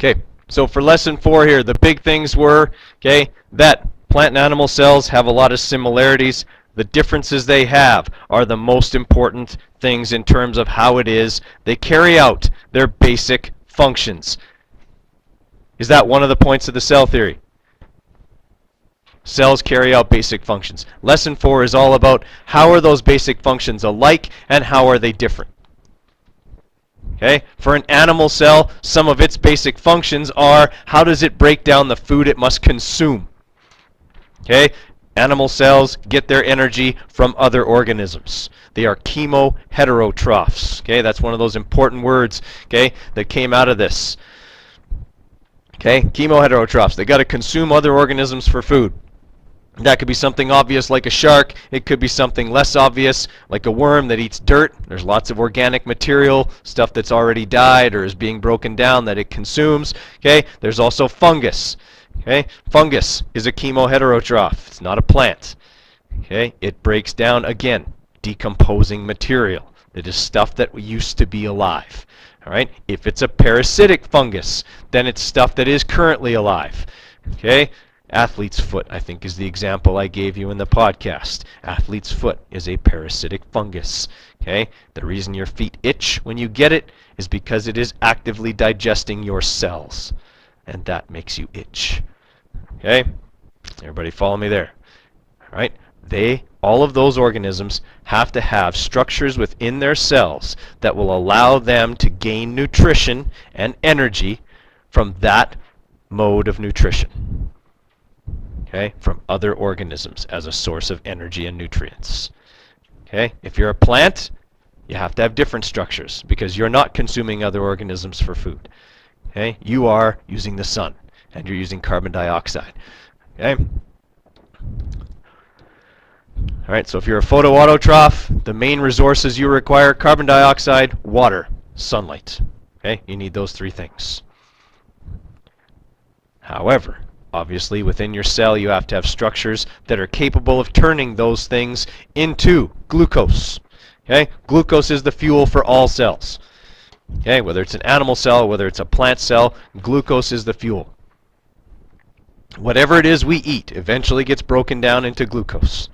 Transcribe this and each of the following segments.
Okay, so for lesson 4 here, the big things were, okay, that plant and animal cells have a lot of similarities. The differences they have are the most important things in terms of how it is they carry out their basic functions. Is that one of the points of the cell theory? Cells carry out basic functions. Lesson 4 is all about how are those basic functions alike and how are they different. Okay? For an animal cell, some of its basic functions are how does it break down the food it must consume? Okay? Animal cells get their energy from other organisms. They are chemoheterotrophs. Okay? That's one of those important words, okay, that came out of this. Okay? Chemoheterotrophs. They got to consume other organisms for food. That could be something obvious like a shark. It could be something less obvious like a worm that eats dirt. There's lots of organic material, stuff that's already died or is being broken down that it consumes. Okay? There's also fungus. Okay? Fungus is a chemoheterotroph. It's not a plant. Okay? It breaks down, again, decomposing material. It is stuff that used to be alive. All right? If it's a parasitic fungus, then it's stuff that is currently alive. Okay? Athlete's foot, I think, is the example I gave you in the podcast. Athlete's foot is a parasitic fungus. Okay? The reason your feet itch when you get it is because it is actively digesting your cells. And that makes you itch. Okay? Everybody follow me there? All right? All of those organisms have to have structures within their cells that will allow them to gain nutrition and energy from that mode of nutrition. Okay, from other organisms as a source of energy and nutrients. Okay, if you're a plant, you have to have different structures because you're not consuming other organisms for food. Okay, you are using the sun and you're using carbon dioxide. Okay. All right, so if you're a photoautotroph, the main resources you require: carbon dioxide, water, sunlight. Okay, you need those three things. However, obviously, within your cell, you have to have structures that are capable of turning those things into glucose. Okay? Glucose is the fuel for all cells. Okay? Whether it's an animal cell, whether it's a plant cell, glucose is the fuel. Whatever it is we eat eventually gets broken down into glucose.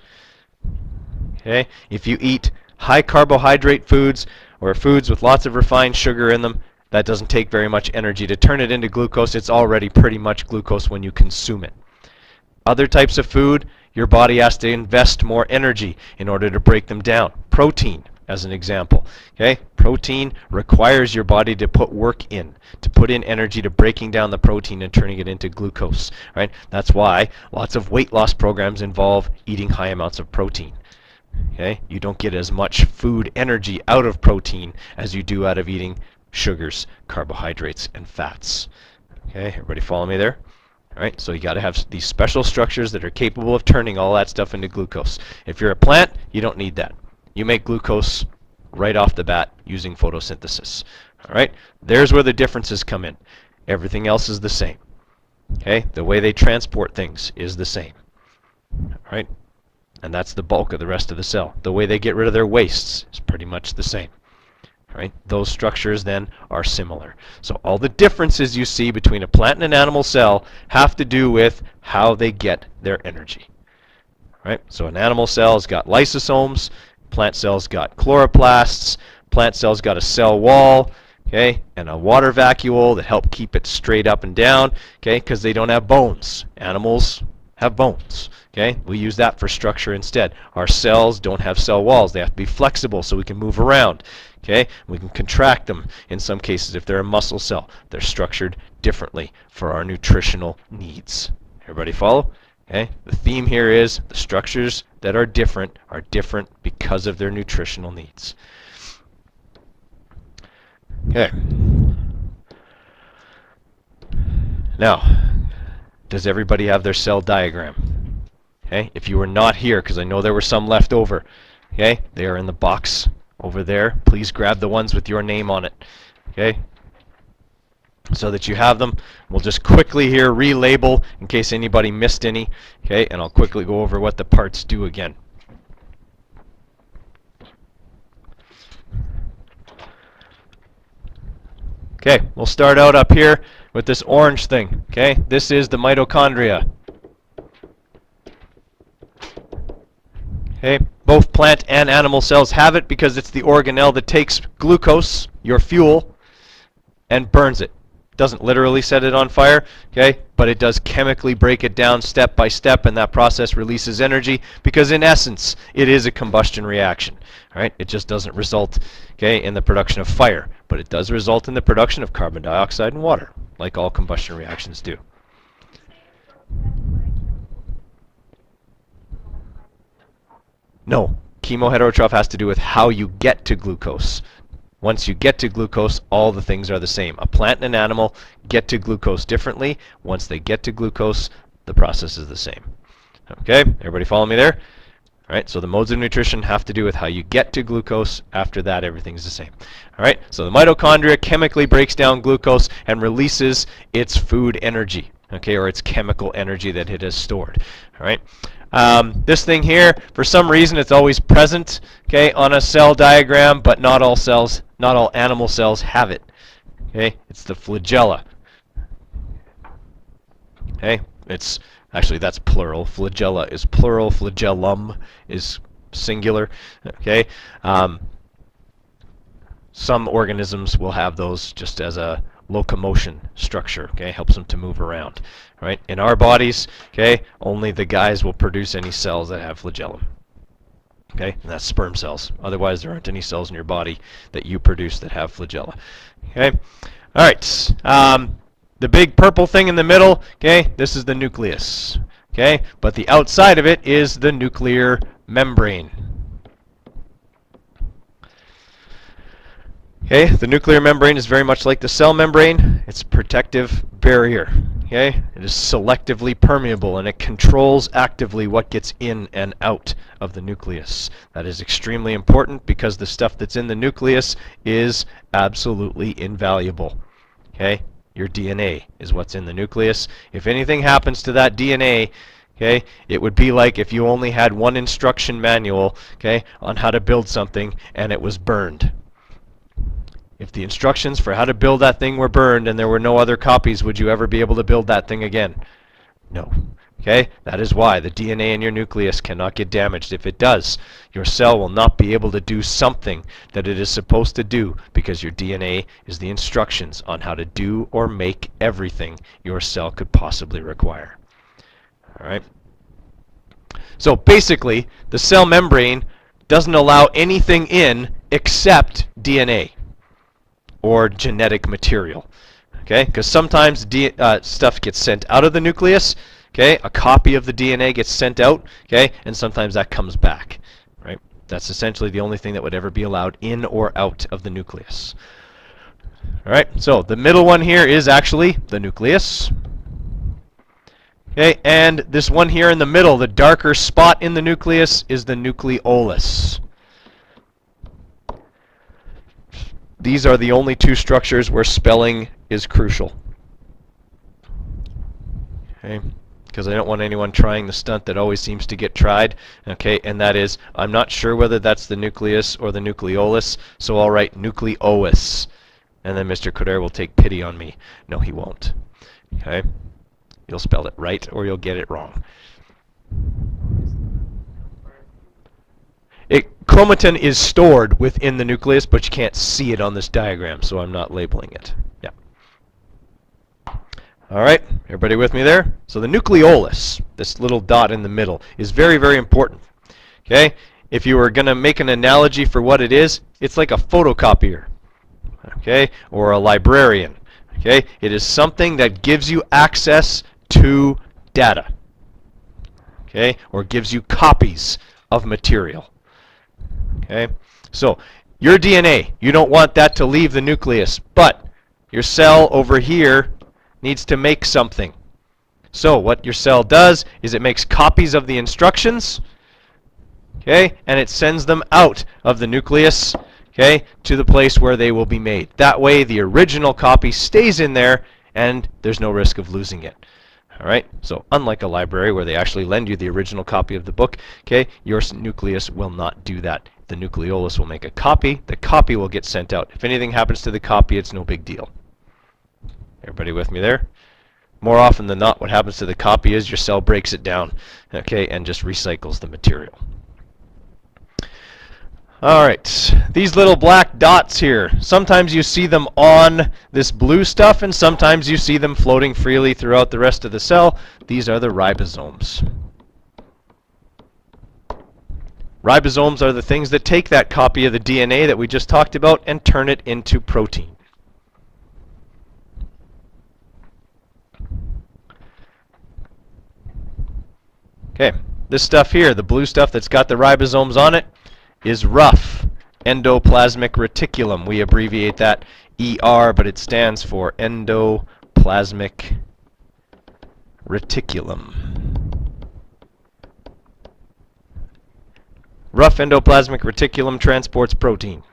Okay? If you eat high carbohydrate foods or foods with lots of refined sugar in them, that doesn't take very much energy to turn it into glucose. It's already pretty much glucose when you consume it. Other types of food, your body has to invest more energy in order to break them down. Protein, as an example. Okay? Protein requires your body to put work in, to put in energy to breaking down the protein and turning it into glucose. Right? That's why lots of weight loss programs involve eating high amounts of protein. Okay? You don't get as much food energy out of protein as you do out of eating sugars, carbohydrates, and fats. Okay, everybody follow me there? All right, so you got to have these special structures that are capable of turning all that stuff into glucose. If you're a plant, you don't need that. You make glucose right off the bat using photosynthesis. All right, there's where the differences come in. Everything else is the same. Okay, the way they transport things is the same. All right, and that's the bulk of the rest of the cell. The way they get rid of their wastes is pretty much the same. Right? Those structures then are similar. So all the differences you see between a plant and an animal cell have to do with how they get their energy. Right? So an animal cell's got lysosomes, plant cells got chloroplasts, plant cells got a cell wall, okay, and a water vacuole that help keep it straight up and down, okay, because they don't have bones. Animals have bones. Okay, we use that for structure instead. Our cells don't have cell walls. They have to be flexible so we can move around. Okay, we can contract them in some cases if they're a muscle cell. They're structured differently for our nutritional needs. Everybody follow? Okay, the theme here is the structures that are different because of their nutritional needs. Okay. Now, does everybody have their cell diagram? Okay, if you were not here, because I know there were some left over, okay, they are in the box over there. Please grab the ones with your name on it, okay, so that you have them. We'll just quickly here relabel in case anybody missed any, okay, and I'll quickly go over what the parts do again. Okay, we'll start out up here. with this orange thing. Okay, this is the mitochondria. Okay, both plant and animal cells have it because it's the organelle that takes glucose, your fuel, and burns it. Doesn't literally set it on fire, okay, but it does chemically break it down step by step, and that process releases energy because in essence it is a combustion reaction. All right, it just doesn't result, okay, in the production of fire, but it does result in the production of carbon dioxide and water, like all combustion reactions do. No, chemoheterotroph has to do with how you get to glucose. Once you get to glucose, all the things are the same. A plant and an animal get to glucose differently. Once they get to glucose, the process is the same. Okay, everybody follow me there? All right, so the modes of nutrition have to do with how you get to glucose. After that, everything's the same. All right, so the mitochondria chemically breaks down glucose and releases its food energy, okay, or its chemical energy that it has stored. All right. This thing here, for some reason, it's always present, okay, on a cell diagram, but not all cells, not all animal cells have it. Okay, it's the flagella. Okay, it's actually that's plural. Flagella is plural. Flagellum is singular. Okay, some organisms will have those just as a locomotion structure. Okay, helps them to move around. Right? In our bodies, okay, only the guys will produce any cells that have flagellum. Okay, and that's sperm cells. Otherwise, there aren't any cells in your body that you produce that have flagella. Okay, all right. The big purple thing in the middle, okay, this is the nucleus. Okay, but the outside of it is the nuclear membrane. Okay, the nuclear membrane is very much like the cell membrane. It's a protective barrier. Okay, it is selectively permeable and it controls actively what gets in and out of the nucleus. That is extremely important because the stuff that's in the nucleus is absolutely invaluable. Okay, your DNA is what's in the nucleus. If anything happens to that DNA, okay, it would be like if you only had one instruction manual, okay, on how to build something and it was burned. If the instructions for how to build that thing were burned and there were no other copies, would you ever be able to build that thing again? No. Okay? That is why the DNA in your nucleus cannot get damaged. If it does, your cell will not be able to do something that it is supposed to do because your DNA is the instructions on how to do or make everything your cell could possibly require. All right? So basically, the cell membrane doesn't allow anything in except DNA. Or genetic material, okay? Because sometimes stuff gets sent out of the nucleus, okay? A copy of the DNA gets sent out, okay? And sometimes that comes back, right? That's essentially the only thing that would ever be allowed in or out of the nucleus. All right, so the middle one here is actually the nucleus. Okay, and this one here in the middle, the darker spot in the nucleus, is the nucleolus. These are the only two structures where spelling is crucial. Okay, because I don't want anyone trying the stunt that always seems to get tried. Okay, and that is, I'm not sure whether that's the nucleus or the nucleolus, so I'll write nucleolus. And then Mr. Coder will take pity on me. No, he won't. Okay, you'll spell it right or you'll get it wrong. Chromatin is stored within the nucleus, but you can't see it on this diagram, so I'm not labeling it. Yeah. All right, everybody with me there? So the nucleolus, this little dot in the middle, is very, very important. Okay? If you were going to make an analogy for what it is, it's like a photocopier. Okay? Or a librarian. Okay? It is something that gives you access to data. Okay? Or gives you copies of material. Okay, so your DNA, you don't want that to leave the nucleus, but your cell over here needs to make something. So what your cell does is it makes copies of the instructions, okay, and it sends them out of the nucleus, okay, to the place where they will be made. That way the original copy stays in there and there's no risk of losing it. All right, so unlike a library where they actually lend you the original copy of the book, okay, your nucleus will not do that. The nucleolus will make a copy. The copy will get sent out. If anything happens to the copy, it's no big deal. Everybody Everybody with me there? More often than not, what happens to the copy is your cell breaks it down, okay, and just recycles the material. Alright, these little black dots here, sometimes you see them on this blue stuff and sometimes you see them floating freely throughout the rest of the cell. These are the ribosomes. Ribosomes are the things that take that copy of the DNA that we just talked about and turn it into protein. Okay, this stuff here, the blue stuff that's got the ribosomes on it, is rough endoplasmic reticulum. We abbreviate that ER, but it stands for endoplasmic reticulum. Rough endoplasmic reticulum transports protein.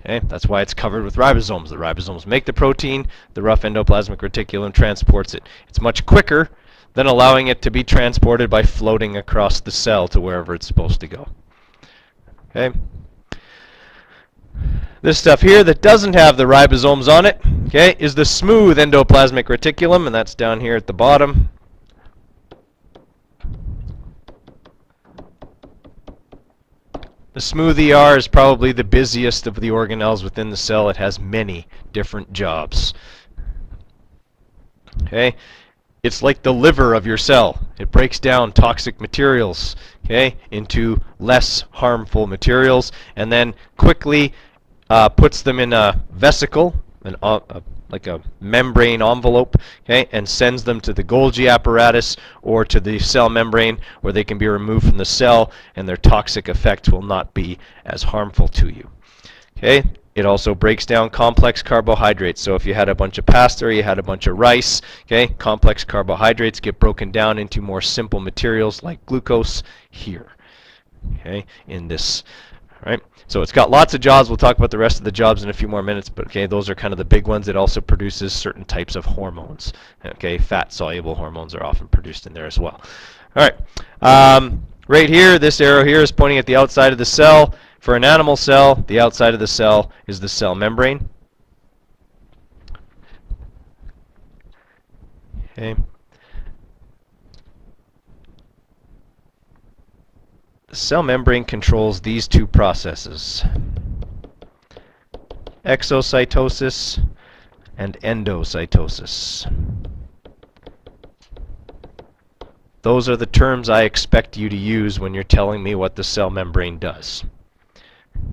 Okay, that's why it's covered with ribosomes. The ribosomes make the protein, the rough endoplasmic reticulum transports it. It's much quicker than allowing it to be transported by floating across the cell to wherever it's supposed to go. Okay. This stuff here that doesn't have the ribosomes on it, okay, is the smooth endoplasmic reticulum, and that's down here at the bottom. The smooth ER is probably the busiest of the organelles within the cell. It has many different jobs. Okay. It's like the liver of your cell. It breaks down toxic materials, okay, into less harmful materials, and then quickly puts them in a vesicle, like a membrane envelope, okay, and sends them to the Golgi apparatus or to the cell membrane where they can be removed from the cell, and their toxic effects will not be as harmful to you. Okay. It also breaks down complex carbohydrates. So if you had a bunch of pasta or you had a bunch of rice, okay, complex carbohydrates get broken down into more simple materials like glucose here, okay, in this. All right. So it's got lots of jobs. We'll talk about the rest of the jobs in a few more minutes, but okay, those are kind of the big ones. It also produces certain types of hormones. Okay, fat-soluble hormones are often produced in there as well. All right. Right here, this arrow here is pointing at the outside of the cell. For an animal cell, the outside of the cell is the cell membrane. Okay. The cell membrane controls these two processes: exocytosis and endocytosis. Those are the terms I expect you to use when you're telling me what the cell membrane does.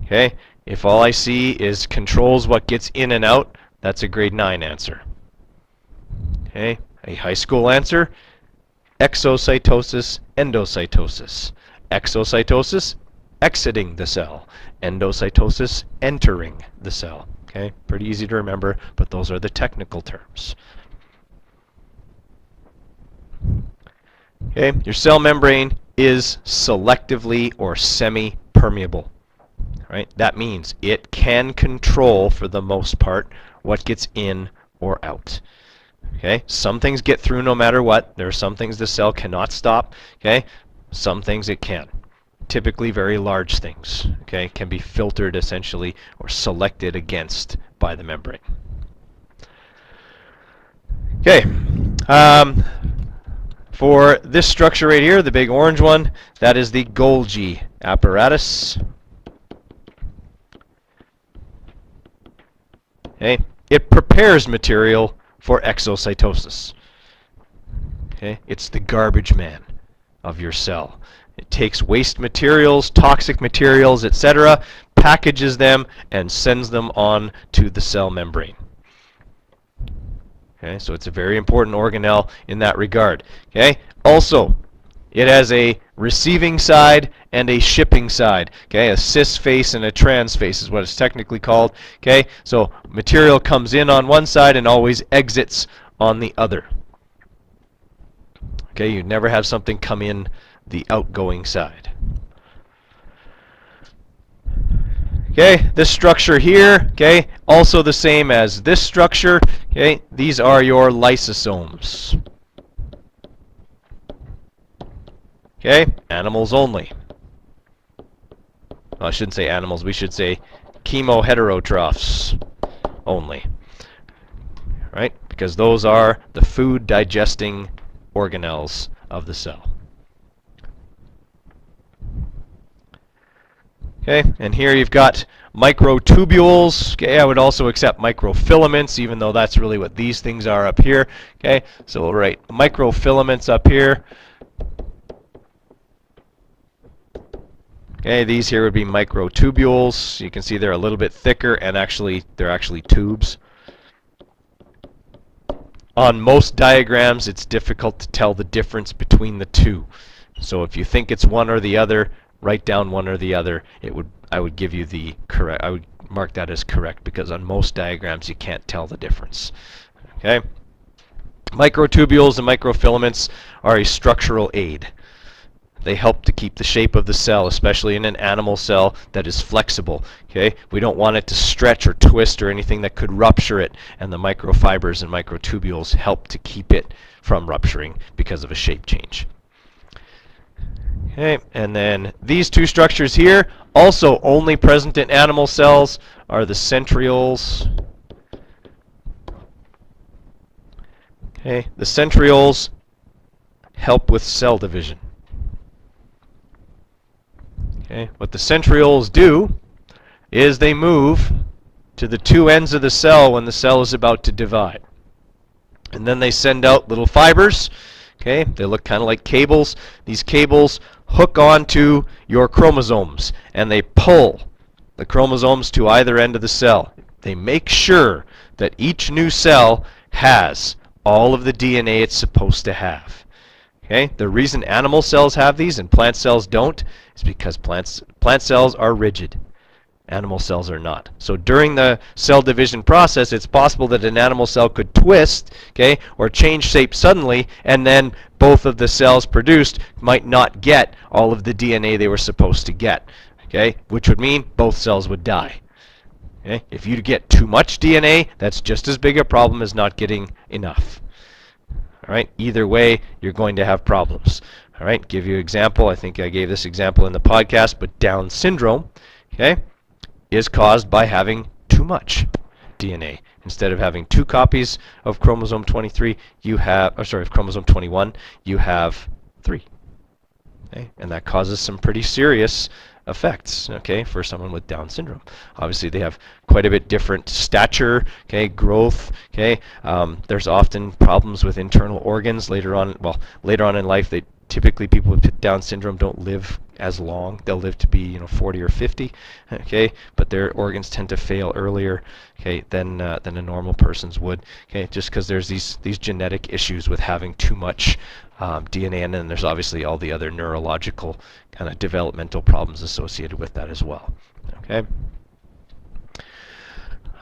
Okay, if all I see is controls what gets in and out, that's a grade 9 answer. Okay, a high school answer: exocytosis, endocytosis. Exocytosis, exiting the cell. Endocytosis, entering the cell. Okay, pretty easy to remember, but those are the technical terms. Okay, your cell membrane is selectively or semi-permeable. Right? That means it can control, for the most part, what gets in or out. Okay? Some things get through no matter what. There are some things the cell cannot stop. Okay? Some things it can. Typically very large things, okay, can be filtered essentially or selected against by the membrane. Okay. For this structure right here, the big orange one, that is the Golgi apparatus. Okay. It prepares material for exocytosis. Okay. It's the garbage man of your cell. It takes waste materials, toxic materials, etc., packages them, and sends them on to the cell membrane. Okay, so it's a very important organelle in that regard. Okay. Also, it has a receiving side and a shipping side. Okay, a cis face and a trans face is what it's technically called. Okay, so material comes in on one side and always exits on the other. Okay, you never have something come in the outgoing side. Okay, this structure here, okay, also the same as this structure. Okay, these are your lysosomes. Okay, animals only. Well, I shouldn't say animals, we should say chemoheterotrophs only. right? Because those are the food digesting organelles of the cell. Okay, and here you've got microtubules. Okay, I would also accept microfilaments, even though that's really what these things are up here. Okay, so we'll write microfilaments up here. Okay, these here would be microtubules. You can see they're a little bit thicker, and they're actually tubes. On most diagrams, it's difficult to tell the difference between the two. So if you think it's one or the other, write down one or the other. I would give you the correct. I would mark that as correct, because on most diagrams you can't tell the difference. Okay. Microtubules and microfilaments are a structural aid. They help to keep the shape of the cell, especially in an animal cell that is flexible. Okay, we don't want it to stretch or twist or anything that could rupture it, and the microfibers and microtubules help to keep it from rupturing because of a shape change. Okay, and then these two structures here, also only present in animal cells, are the centrioles. Okay, the centrioles help with cell division. Okay, what the centrioles do is they move to the two ends of the cell when the cell is about to divide. And then they send out little fibers. Okay, they look kind of like cables. These cables hook onto your chromosomes, and they pull the chromosomes to either end of the cell. They make sure that each new cell has all of the DNA it's supposed to have. Okay, the reason animal cells have these and plant cells don't is because plant cells are rigid. Animal cells are not. So during the cell division process, it's possible that an animal cell could twist, okay, or change shape suddenly, and then both of the cells produced might not get all of the DNA they were supposed to get, okay, which would mean both cells would die. Okay? If you get too much DNA, that's just as big a problem as not getting enough. All right, either way, you're going to have problems. All right, give you an example. I think I gave this example in the podcast, but Down syndrome, okay, is caused by having too much DNA. Instead of having 2 copies of chromosome 23, you have, or sorry, of chromosome 21, you have 3. Okay, and that causes some pretty serious effects, okay, for someone with Down syndrome. Obviously, they have quite a bit different stature, okay, growth, okay. There's often problems with internal organs later on. Well, later on in life, typically people with Down syndrome don't live as long. They'll live to be 40 or 50, okay, but their organs tend to fail earlier, okay, than a normal person's would, okay, just because there's these genetic issues with having too much DNA, and then there's obviously all the other neurological kind of developmental problems associated with that as well. Okay.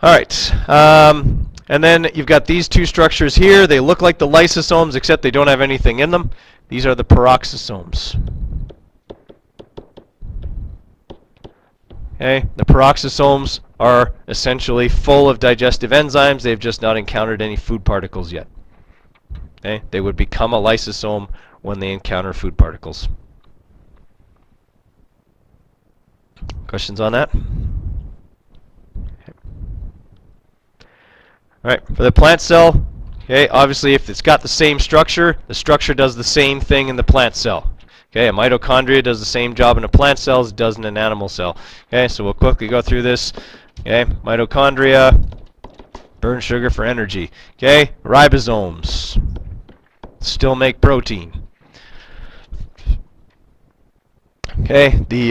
All right. And then you've got these two structures here. They look like the lysosomes, except they don't have anything in them. These are the peroxisomes. Okay. The peroxisomes are essentially full of digestive enzymes. They've just not encountered any food particles yet. Okay, they would become a lysosome when they encounter food particles. Questions on that? Okay. All right, for the plant cell, okay, obviously if it's got the same structure, the structure does the same thing in the plant cell. Okay, a mitochondria does the same job in a plant cell as it does in an animal cell. Okay, so we'll quickly go through this. Okay, mitochondria burn sugar for energy. Okay, ribosomes still make protein. Okay, the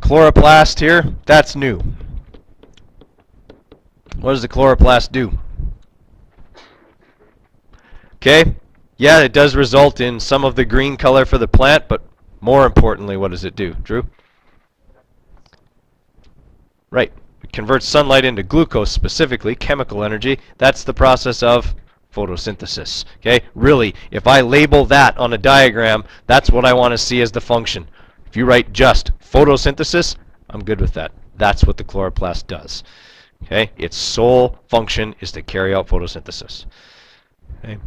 chloroplast here, that's new. What does the chloroplast do? Okay, yeah, it does result in some of the green color for the plant, but more importantly, what does it do, Drew? Right, it converts sunlight into glucose, specifically chemical energy. That's the process of photosynthesis. Okay, really, if I label that on a diagram, that's what I want to see as the function. If you write just photosynthesis, I'm good with that. That's what the chloroplast does. Okay, its sole function is to carry out photosynthesis. Okay.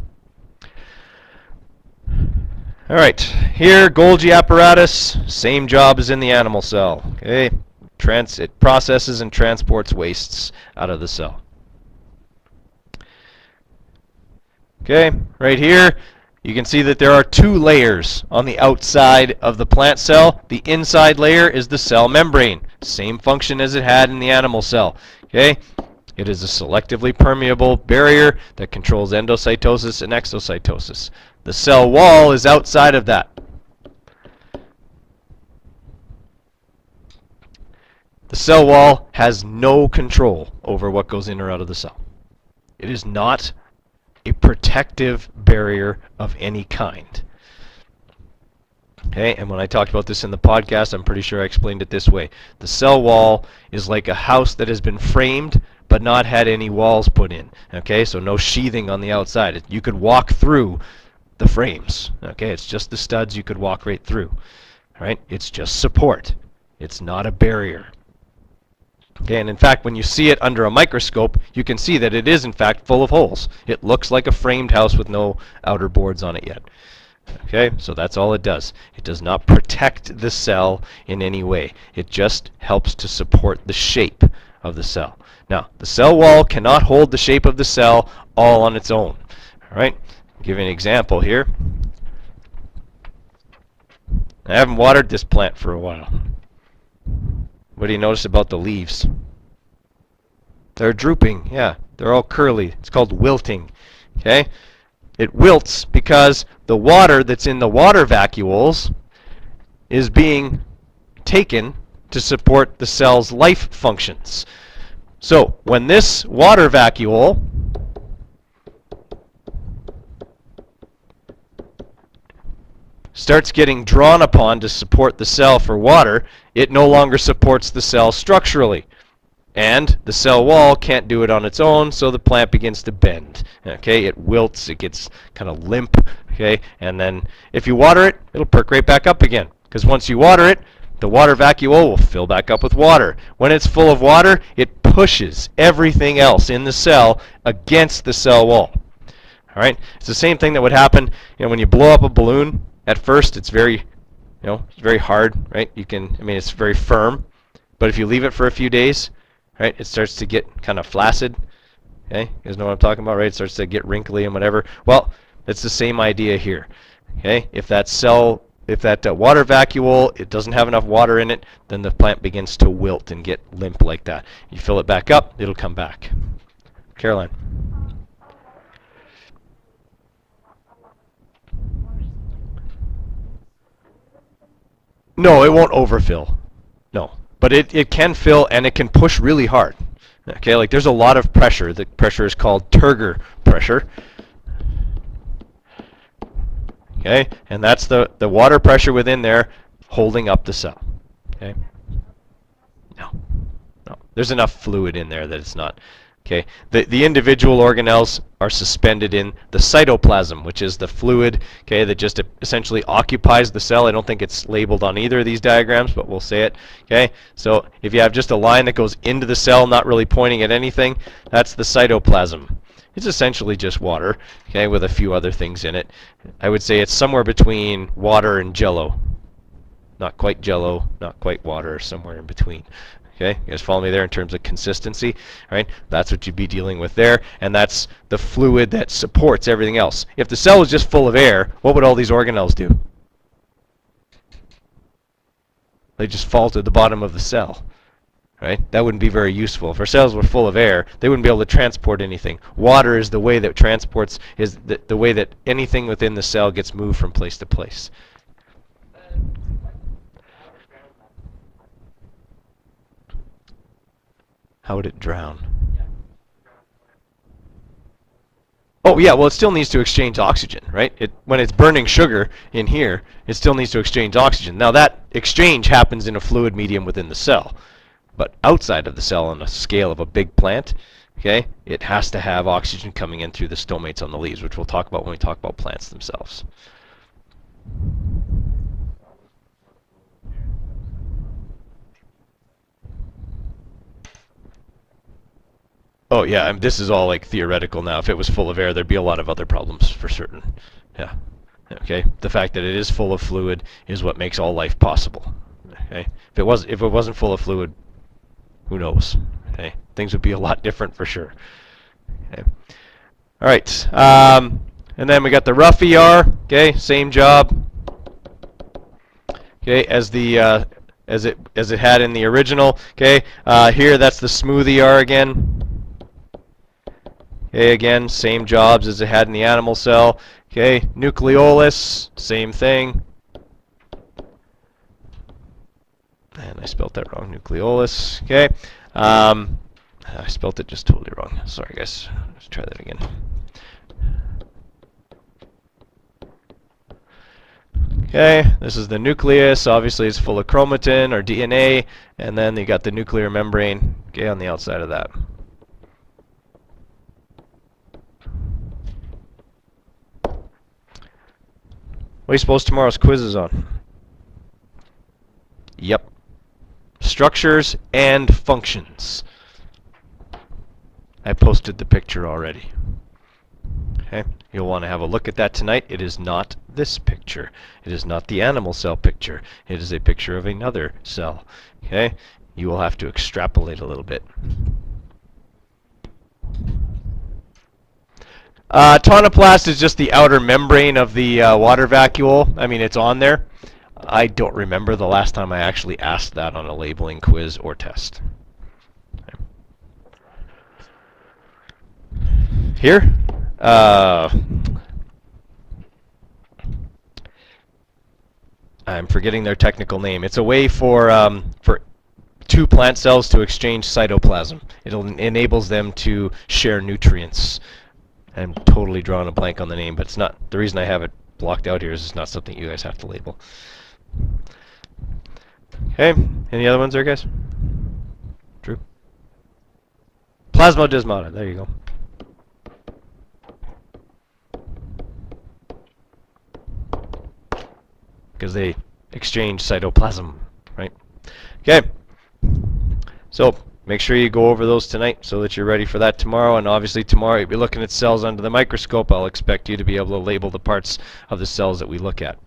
All right, here Golgi apparatus, same job as in the animal cell. Okay, it processes and transports wastes out of the cell. Okay, right here, you can see that there are two layers on the outside of the plant cell. The inside layer is the cell membrane, same function as it had in the animal cell. Okay, it is a selectively permeable barrier that controls endocytosis and exocytosis. The cell wall is outside of that. The cell wall has no control over what goes in or out of the cell. It is not a protective barrier of any kind. Okay, and when I talked about this in the podcast, I'm pretty sure I explained it this way. The cell wall is like a house that has been framed but not had any walls put in. Okay, so no sheathing on the outside. You could walk through the frames. Okay, it's just the studs you could walk right through. All right, it's just support. It's not a barrier. Okay, and in fact, when you see it under a microscope, you can see that it is in fact full of holes. It looks like a framed house with no outer boards on it yet. Okay, so that's all it does. It does not protect the cell in any way. It just helps to support the shape of the cell. Now, the cell wall cannot hold the shape of the cell all on its own. All right, I'll give you an example here. I haven't watered this plant for a while. What do you notice about the leaves? They're drooping, yeah. They're all curly. It's called wilting. Okay? It wilts because the water that's in the water vacuoles is being taken to support the cell's life functions. So, when this water vacuole starts getting drawn upon to support the cell for water, it no longer supports the cell structurally. And the cell wall can't do it on its own, so the plant begins to bend. Okay, it wilts, it gets kind of limp, okay, and then if you water it, it'll perk right back up again. Because once you water it, the water vacuole will fill back up with water. When it's full of water, it pushes everything else in the cell against the cell wall. All right, it's the same thing that would happen, when you blow up a balloon. At first, it's very, it's very hard, right? It's very firm, but if you leave it for a few days, right, it starts to get kind of flaccid. Okay, you guys know what I'm talking about, right? It starts to get wrinkly and whatever. Well, it's the same idea here. Okay, if that water vacuole, it doesn't have enough water in it, then the plant begins to wilt and get limp like that. You fill it back up, it'll come back. Caroline. No, it won't overfill. No. But it can fill and it can push really hard. Okay, like there's a lot of pressure. The pressure is called turgor pressure. Okay, and that's the water pressure within there holding up the cell. Okay. No. There's enough fluid in there that it's not. Okay, the individual organelles are suspended in the cytoplasm, which is the fluid, okay, that just essentially occupies the cell. I don't think it's labeled on either of these diagrams, but we'll say it. Okay, so if you have just a line that goes into the cell, not really pointing at anything, that's the cytoplasm. It's essentially just water, okay, with a few other things in it. I would say it's somewhere between water and jello. Not quite jello, not quite water, somewhere in between. Okay, you guys follow me there in terms of consistency, right? That's what you'd be dealing with there, and that's the fluid that supports everything else. If the cell was just full of air, what would all these organelles do? They just fall to the bottom of the cell, right? That wouldn't be very useful. If our cells were full of air, they wouldn't be able to transport anything. Water is the way that transports, is the way that anything within the cell gets moved from place to place. How would it drown? Oh yeah, well it still needs to exchange oxygen, right? When it's burning sugar in here, it still needs to exchange oxygen. Now that exchange happens in a fluid medium within the cell. But outside of the cell on a scale of a big plant, okay, it has to have oxygen coming in through the stomates on the leaves, which we'll talk about when we talk about plants themselves. Oh yeah, this is all like theoretical now. If it was full of air, there'd be a lot of other problems for certain. Yeah. Okay. The fact that it is full of fluid is what makes all life possible. Okay. If it wasn't full of fluid, who knows? Okay. Things would be a lot different for sure. Okay. All right. And then we got the rough ER, okay, same job, okay, as the as it had in the original, okay. Here that's the smooth ER again. Okay, again, same jobs as it had in the animal cell. Okay, nucleolus, same thing. And I spelled that wrong, nucleolus. Okay, I spelled it just totally wrong. Sorry, guys. Let's try that again. Okay, this is the nucleus. Obviously, it's full of chromatin or DNA, and then you got the nuclear membrane. Okay, on the outside of that. What do you suppose tomorrow's quiz is on? Yep. Structures and functions. I posted the picture already. Okay, you'll want to have a look at that tonight. It is not this picture. It is not the animal cell picture. It is a picture of another cell. Okay, you will have to extrapolate a little bit. Tonoplast is just the outer membrane of the water vacuole. I mean, it's on there. I don't remember the last time I actually asked that on a labeling quiz or test. Okay. Here, I'm forgetting their technical name. It's a way for two plant cells to exchange cytoplasm. It enables them to share nutrients. I'm totally drawing a blank on the name, but it's not. The reason I have it blocked out here is it's not something you guys have to label. Okay, any other ones there, guys? True. Plasmodesmata, there you go. Because they exchange cytoplasm, right? Okay, so make sure you go over those tonight so that you're ready for that tomorrow. And obviously tomorrow you'll be looking at cells under the microscope. I'll expect you to be able to label the parts of the cells that we look at.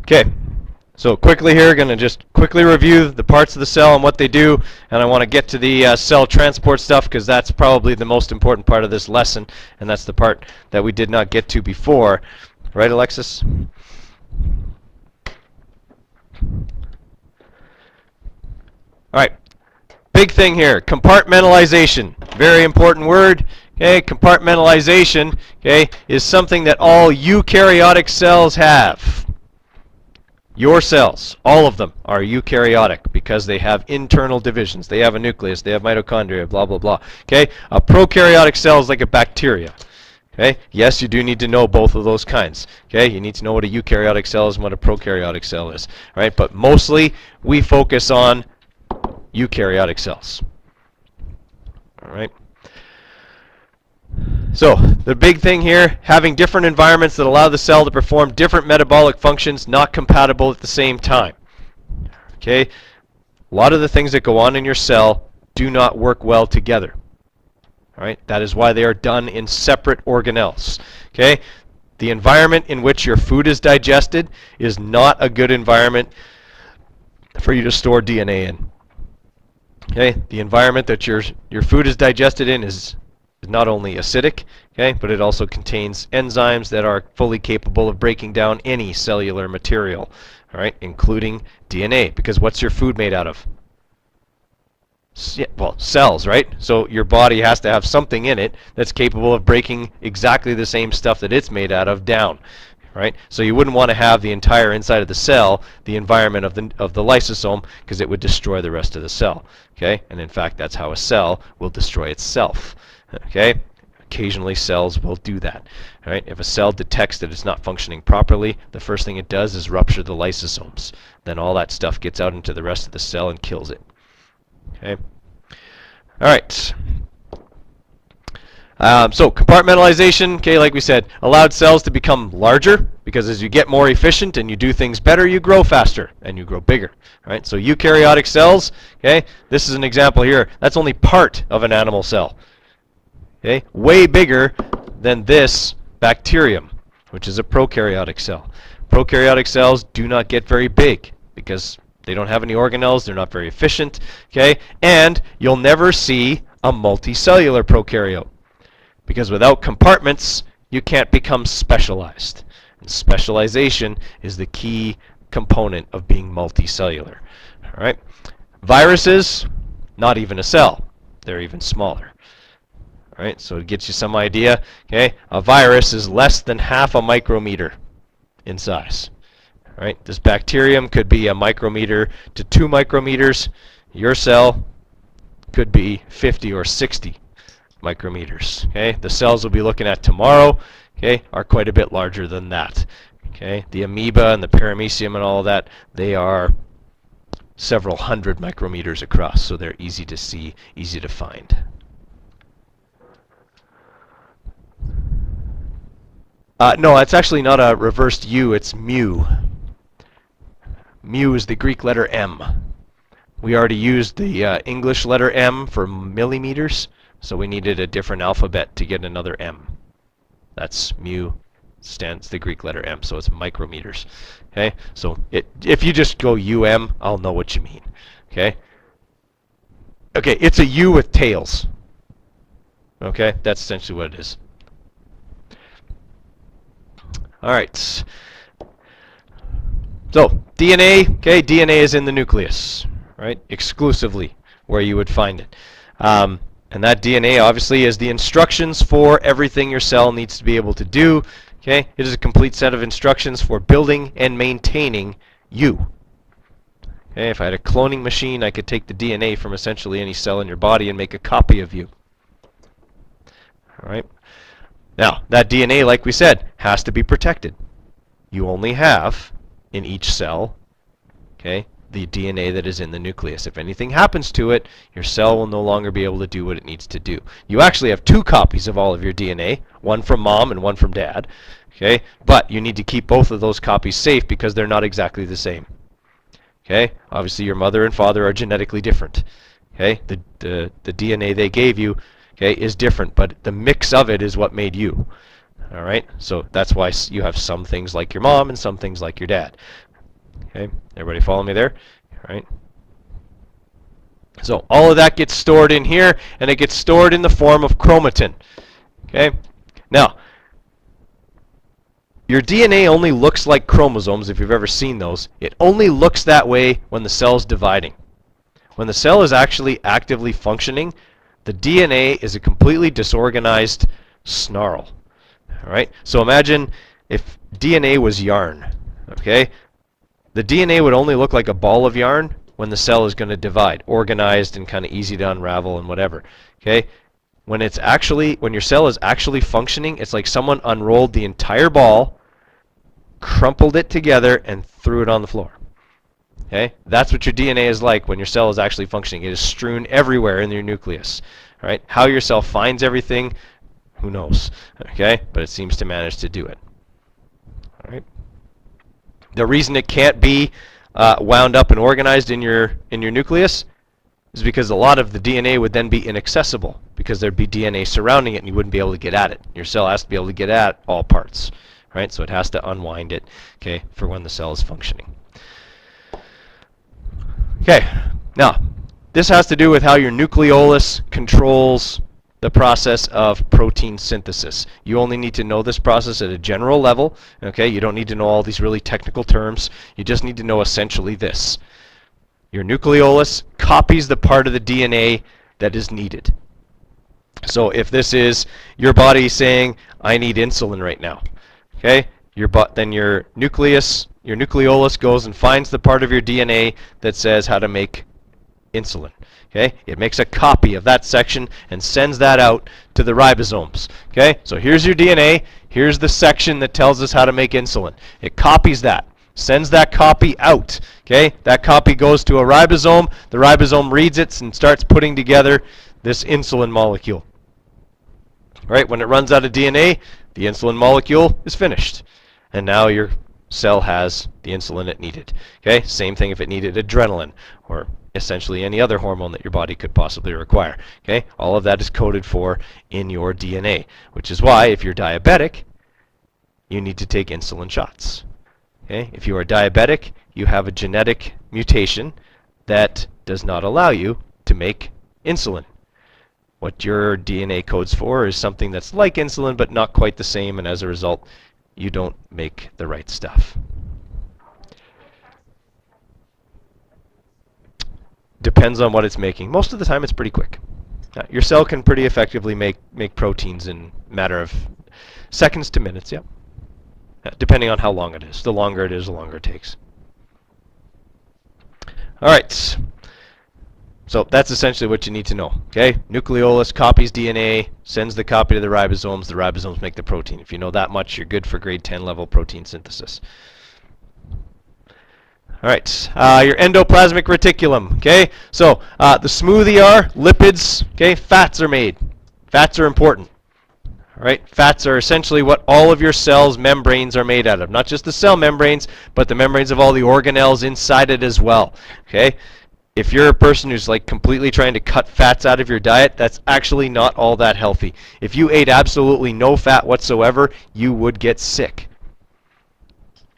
Okay, so quickly here, going to just quickly review the parts of the cell and what they do, and I want to get to the cell transport stuff because that's probably the most important part of this lesson, and that's the part that we did not get to before. Right, Alexis? All right, big thing here, compartmentalization. Very important word. Okay, compartmentalization, okay, is something that all eukaryotic cells have. Your cells, all of them, are eukaryotic because they have internal divisions. They have a nucleus, they have mitochondria, blah, blah, blah. Okay? A prokaryotic cell is like a bacteria. Okay? Yes, you do need to know both of those kinds. Okay? You need to know what a eukaryotic cell is and what a prokaryotic cell is. All right? But mostly, we focus on eukaryotic cells. All right? So, the big thing here, having different environments that allow the cell to perform different metabolic functions not compatible at the same time. Okay? A lot of the things that go on in your cell do not work well together. All right? That is why they are done in separate organelles. Okay? The environment in which your food is digested is not a good environment for you to store DNA in. Okay? The environment that your food is digested in is not only acidic, okay, but it also contains enzymes that are fully capable of breaking down any cellular material, all right, including DNA. Because what's your food made out of? Well, cells, right? So your body has to have something in it that's capable of breaking exactly the same stuff that it's made out of down, right? So you wouldn't want to have the entire inside of the cell, the environment of the lysosome, because it would destroy the rest of the cell, okay? And in fact, that's how a cell will destroy itself. Okay? Occasionally cells will do that. All right? If a cell detects that it's not functioning properly, the first thing it does is rupture the lysosomes. Then all that stuff gets out into the rest of the cell and kills it. Okay? All right. So compartmentalization, okay, like we said, allowed cells to become larger because as you get more efficient and you do things better, you grow faster and you grow bigger. Right? So eukaryotic cells, okay, this is an example here. That's only part of an animal cell. Okay, way bigger than this bacterium, which is a prokaryotic cell. Prokaryotic cells do not get very big because they don't have any organelles, they're not very efficient, okay? And you'll never see a multicellular prokaryote because without compartments, you can't become specialized. And specialization is the key component of being multicellular. All right? Viruses, not even a cell. They're even smaller. All right, so it gets you some idea. Okay, a virus is less than half a micrometer in size. All right, this bacterium could be a micrometer to 2 micrometers. Your cell could be 50 or 60 micrometers. Okay, the cells we'll be looking at tomorrow, okay, are quite a bit larger than that. Okay, the amoeba and the paramecium and all of that, they are several hundred micrometers across, so they're easy to see, easy to find. No, it's actually not a reversed U, it's mu. Mu is the Greek letter M. We already used the English letter M for millimeters, so we needed a different alphabet to get another M. That's mu, stands the Greek letter M, so it's micrometers. Okay, so if you just go UM, I'll know what you mean. Okay, okay, it's a U with tails. Okay, that's essentially what it is. All right. So DNA, okay, DNA is in the nucleus, right? Exclusively where you would find it. And that DNA obviously is the instructions for everything your cell needs to be able to do. Okay, it is a complete set of instructions for building and maintaining you. Okay, if I had a cloning machine, I could take the DNA from essentially any cell in your body and make a copy of you. All right. Now, that DNA, like we said, has to be protected. You only have, in each cell, okay, the DNA that is in the nucleus. If anything happens to it, your cell will no longer be able to do what it needs to do. You actually have 2 copies of all of your DNA, one from mom and one from dad, okay? But you need to keep both of those copies safe because they're not exactly the same. Okay? Obviously, your mother and father are genetically different. Okay? The DNA they gave you, okay, is different, but the mix of it is what made you. All right? So that's why you have some things like your mom and some things like your dad. Okay? Everybody follow me there? All right? So all of that gets stored in here, and it gets stored in the form of chromatin. Okay? Now, your DNA only looks like chromosomes, if you've ever seen those. It only looks that way when the cell's dividing. When the cell is actually actively functioning, the DNA is a completely disorganized snarl. All right? So imagine if DNA was yarn. Okay? The DNA would only look like a ball of yarn when the cell is going to divide, organized and kind of easy to unravel and whatever. Okay? When your cell is actually functioning, it's like someone unrolled the entire ball, crumpled it together, and threw it on the floor. Okay? That's what your DNA is like when your cell is actually functioning. It is strewn everywhere in your nucleus. All right? How your cell finds everything, who knows? Okay? But it seems to manage to do it. All right? The reason it can't be wound up and organized in your nucleus is because a lot of the DNA would then be inaccessible because there'd be DNA surrounding it and you wouldn't be able to get at it. Your cell has to be able to get at all parts, right? So it has to unwind it, okay, for when the cell is functioning. Okay, now this has to do with how your nucleolus controls the process of protein synthesis. You only need to know this process at a general level, okay? You don't need to know all these really technical terms. You just need to know essentially this. Your nucleolus copies the part of the DNA that is needed. So if this is your body saying, I need insulin right now, okay? Then your nucleolus goes and finds the part of your DNA that says how to make insulin. Okay? It makes a copy of that section and sends that out to the ribosomes. Okay? So here's your DNA. Here's the section that tells us how to make insulin. It copies that, sends that copy out. Okay? That copy goes to a ribosome. The ribosome reads it and starts putting together this insulin molecule. Right? When it runs out of DNA, the insulin molecule is finished. And now your cell has the insulin it needed. Okay? Same thing if it needed adrenaline or essentially any other hormone that your body could possibly require. Okay? All of that is coded for in your DNA, which is why if you're diabetic, you need to take insulin shots. Okay? If you are diabetic, you have a genetic mutation that does not allow you to make insulin. What your DNA codes for is something that's like insulin but not quite the same, and as a result, you don't make the right stuff. Depends on what it's making. Most of the time, it's pretty quick. Your cell can pretty effectively make proteins in a matter of seconds to minutes, yeah. Depending on how long it is. The longer it is, the longer it takes. All right. So that's essentially what you need to know. Okay, nucleolus copies DNA, sends the copy to the ribosomes make the protein. If you know that much, you're good for grade 10 level protein synthesis. All right, your endoplasmic reticulum. Okay, so the smooth ER, lipids, okay, fats are made. Fats are important. All right, fats are essentially what all of your cells' membranes are made out of. Not just the cell membranes, but the membranes of all the organelles inside it as well. Okay, if you're a person who's like completely trying to cut fats out of your diet, that's actually not all that healthy. If you ate absolutely no fat whatsoever, you would get sick,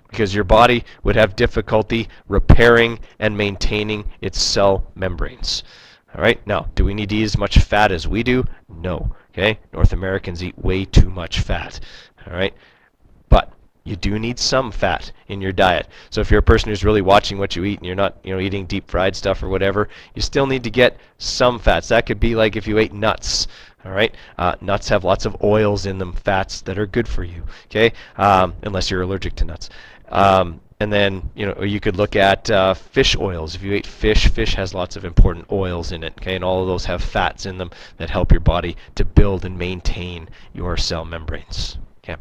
because your body would have difficulty repairing and maintaining its cell membranes. All right, now, do we need to eat as much fat as we do? No. Okay, North Americans eat way too much fat. All right, but you do need some fat in your diet. So if you're a person who's really watching what you eat and you're not, eating deep fried stuff or whatever, you still need to get some fats. That could be like if you ate nuts. All right, nuts have lots of oils in them, fats that are good for you. Okay, unless you're allergic to nuts. And then, you could look at fish oils. If you ate fish, fish has lots of important oils in it. Okay, and all of those have fats in them that help your body to build and maintain your cell membranes. Okay.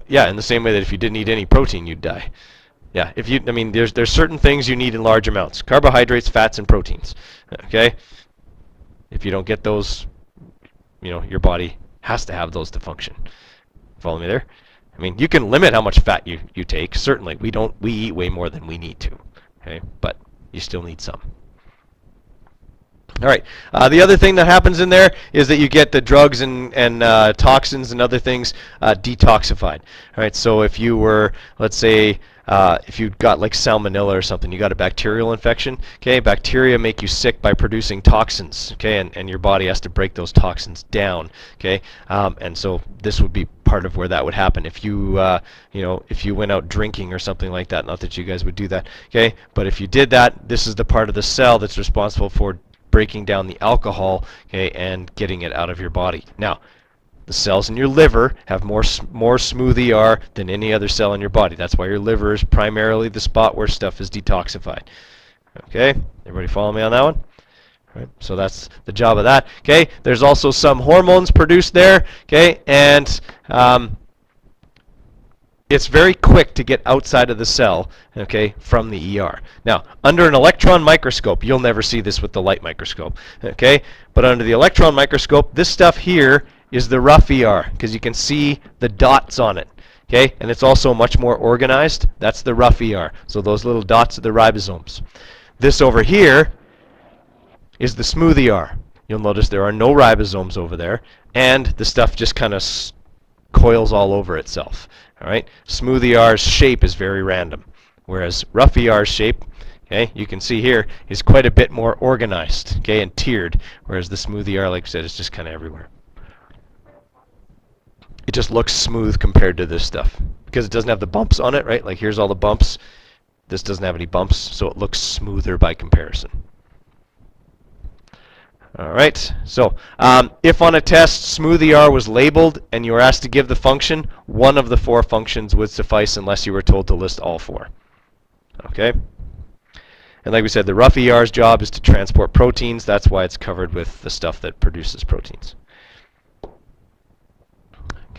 Yeah, in the same way that if you didn't eat any protein, you'd die. Yeah, there's certain things you need in large amounts: carbohydrates, fats, and proteins. Okay. If you don't get those, your body has to have those to function. Follow me there? You can limit how much fat you take. Certainly, we eat way more than we need to. Okay, but you still need some. All right. The other thing that happens in there is that you get the drugs and toxins and other things detoxified. All right. So if you were, let's say, if you got like salmonella or something, you got a bacterial infection. Okay, bacteria make you sick by producing toxins. Okay, and your body has to break those toxins down. Okay, and so this would be part of where that would happen if you if you went out drinking or something like that. Not that you guys would do that. Okay, but if you did that, this is the part of the cell that's responsible for breaking down the alcohol, okay, and getting it out of your body. Now, the cells in your liver have more smooth ER than any other cell in your body. That's why your liver is primarily the spot where stuff is detoxified. Okay, everybody follow me on that one? All right, so that's the job of that. Okay, there's also some hormones produced there. Okay, and it's very quick to get outside of the cell, okay, from the ER. Now, under an electron microscope, you'll never see this with the light microscope, okay? But under the electron microscope, this stuff here is the rough ER, because you can see the dots on it, okay? And it's also much more organized. That's the rough ER. So those little dots are the ribosomes. This over here is the smooth ER. You'll notice there are no ribosomes over there, and the stuff just kind of coils all over itself. All right, smooth ER's shape is very random, whereas rough ER's shape, okay, you can see here, is quite a bit more organized, okay, and tiered, whereas the smooth ER, like I said, is just kind of everywhere. It just looks smooth compared to this stuff because it doesn't have the bumps on it, right? Like here's all the bumps. This doesn't have any bumps, so it looks smoother by comparison. All right, so if on a test smooth ER was labeled and you were asked to give the function, one of the 4 functions would suffice unless you were told to list all 4. Okay? And like we said, the rough ER's job is to transport proteins. That's why it's covered with the stuff that produces proteins.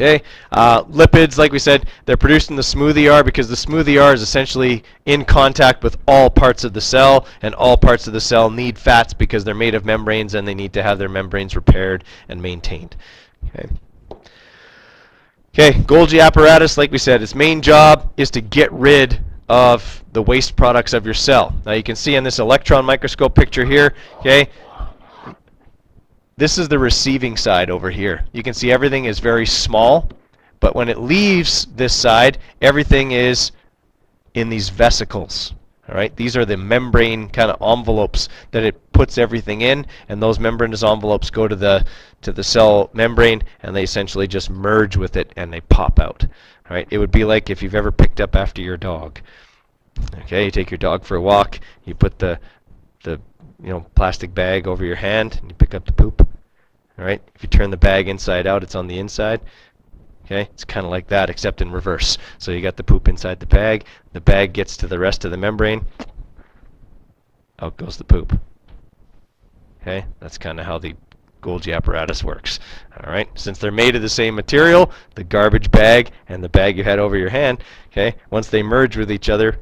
Okay, lipids, like we said, they're produced in the smooth ER because the smooth ER is essentially in contact with all parts of the cell, and all parts of the cell need fats because they're made of membranes and they need to have their membranes repaired and maintained. Okay. Okay, Golgi apparatus, like we said, its main job is to get rid of the waste products of your cell. Now you can see in this electron microscope picture here, okay, this is the receiving side over here. You can see everything is very small, But when it leaves this side, everything is in these vesicles. All right, these are the membrane kind of envelopes that it puts everything in, and those membranous envelopes go to the cell membrane, and they essentially just merge with it and they pop out. All right, it would be like if you've ever picked up after your dog. Okay, you take your dog for a walk, you put the plastic bag over your hand, and you pick up the poop. All right, if you turn the bag inside out, it's on the inside. Okay, it's kind of like that, except in reverse. So you got the poop inside the bag gets to the rest of the membrane, out goes the poop. Okay, that's kind of how the Golgi apparatus works. All right, since they're made of the same material, the garbage bag and the bag you had over your hand, okay, once they merge with each other,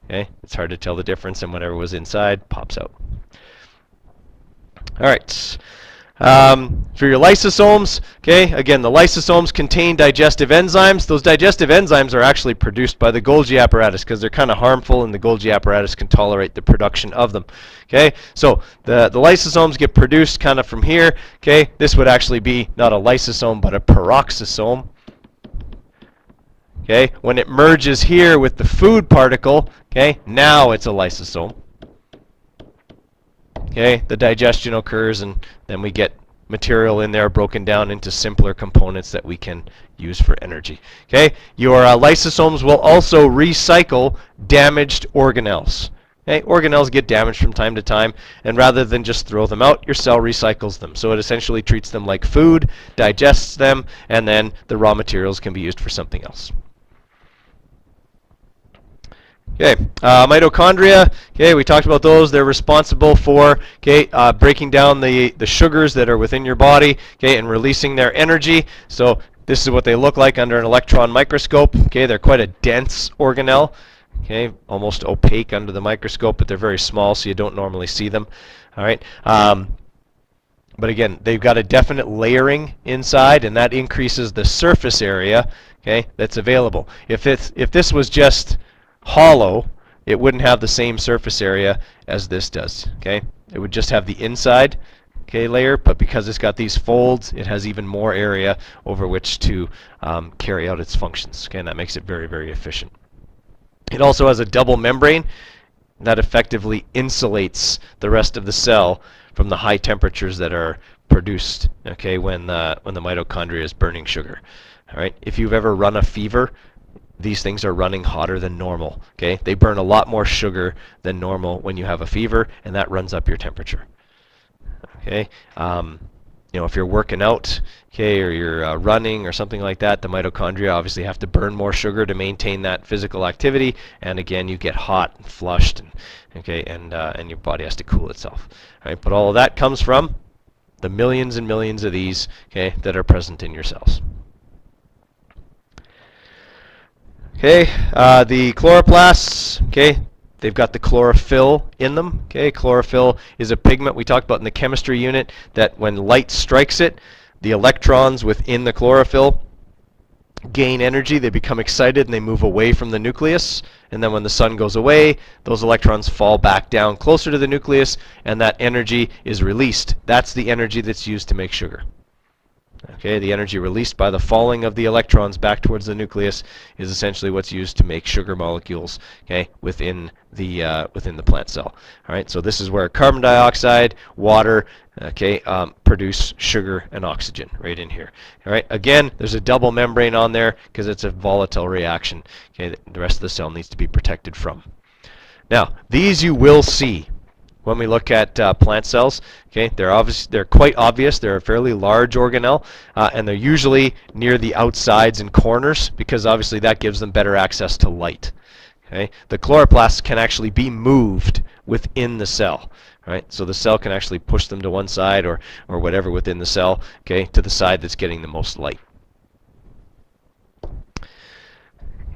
okay, it's hard to tell the difference, and whatever was inside pops out. All right. For your lysosomes, okay, again, the lysosomes contain digestive enzymes. Those digestive enzymes are actually produced by the Golgi apparatus because they're kind of harmful, and the Golgi apparatus can tolerate the production of them. Okay, so the lysosomes get produced kind of from here. Okay, this would actually be not a lysosome but a peroxisome. Okay, when it merges here with the food particle, okay, now it's a lysosome. Okay, the digestion occurs, and then we get material in there broken down into simpler components that we can use for energy. Okay, your lysosomes will also recycle damaged organelles. Okay, organelles get damaged from time to time, and rather than just throw them out, your cell recycles them. So it essentially treats them like food, digests them, and then the raw materials can be used for something else. Okay, mitochondria, okay, we talked about those. They're responsible for, okay, breaking down the sugars that are within your body, okay, and releasing their energy. So this is what they look like under an electron microscope. Okay, they're quite a dense organelle, okay, almost opaque under the microscope, but they're very small, so you don't normally see them. All right, but again, they've got a definite layering inside, and that increases the surface area, okay, that's available. If this was just hollow, it wouldn't have the same surface area as this does. Okay, it would just have the inside, okay, layer, but because it's got these folds, it has even more area over which to carry out its functions. Okay, and that makes it very, very efficient. It also has a double membrane that effectively insulates the rest of the cell from the high temperatures that are produced, okay, when the mitochondria is burning sugar. All right, if you've ever run a fever, these things are running hotter than normal. Okay, they burn a lot more sugar than normal when you have a fever, and that runs up your temperature. Okay, if you're working out, okay, or you're running or something like that, the mitochondria obviously have to burn more sugar to maintain that physical activity, and again, you get hot and flushed, and okay, and your body has to cool itself. All right, but all of that comes from the millions and millions of these, okay, that are present in your cells. Okay, the chloroplasts, okay, they've got the chlorophyll in them. Okay, chlorophyll is a pigment we talked about in the chemistry unit that when light strikes it, the electrons within the chlorophyll gain energy, they become excited, and they move away from the nucleus. And then when the sun goes away, those electrons fall back down closer to the nucleus, and that energy is released. That's the energy that's used to make sugar. Okay, the energy released by the falling of the electrons back towards the nucleus is essentially what's used to make sugar molecules, okay, within the plant cell. All right, so this is where carbon dioxide, water, okay, produce sugar and oxygen right in here. All right, again, there's a double membrane on there because it's a volatile reaction. Okay, the rest of the cell needs to be protected from. Now, these you will see when we look at plant cells. Okay, they're quite obvious. They're a fairly large organelle, and they're usually near the outsides and corners because obviously that gives them better access to light. Okay, the chloroplasts can actually be moved within the cell. Right, so the cell can actually push them to one side or whatever within the cell, okay, to the side that's getting the most light.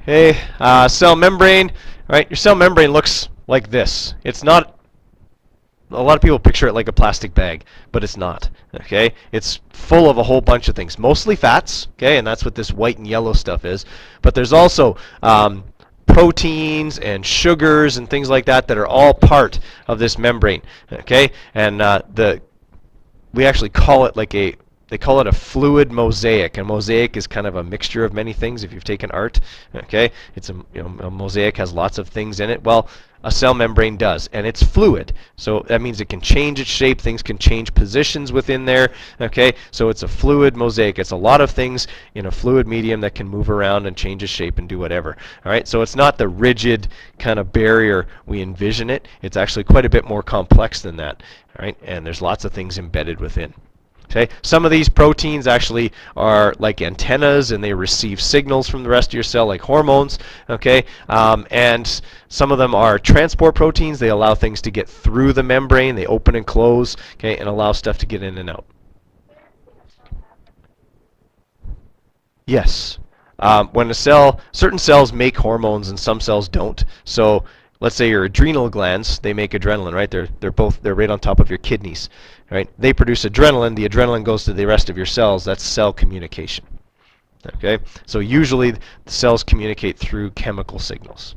Okay, cell membrane. Right, your cell membrane looks like this. It's not. A lot of people picture it like a plastic bag, but it's not. Okay, it's full of a whole bunch of things, mostly fats. Okay, and that's what this white and yellow stuff is. But there's also proteins and sugars and things like that that are all part of this membrane. Okay, and we actually call it like a they call it a fluid mosaic. And mosaic is kind of a mixture of many things if you've taken art. Okay, it's a mosaic has lots of things in it. Well, a cell membrane does, and it's fluid. So that means it can change its shape. Things can change positions within there. Okay, so it's a fluid mosaic. It's a lot of things in a fluid medium that can move around and change its shape and do whatever. All right, so it's not the rigid kind of barrier we envision it. It's actually quite a bit more complex than that. All right, and there's lots of things embedded within. Okay, some of these proteins actually are like antennas, and they receive signals from the rest of your cell, like hormones. Okay, and some of them are transport proteins. They allow things to get through the membrane. They open and close. Okay, and allow stuff to get in and out. Yes. When a cell, certain cells make hormones and some cells don't. So let's say your adrenal glands, they make adrenaline, right? They're right on top of your kidneys, right? They produce adrenaline. The adrenaline goes to the rest of your cells. That's cell communication. Okay? So usually the cells communicate through chemical signals.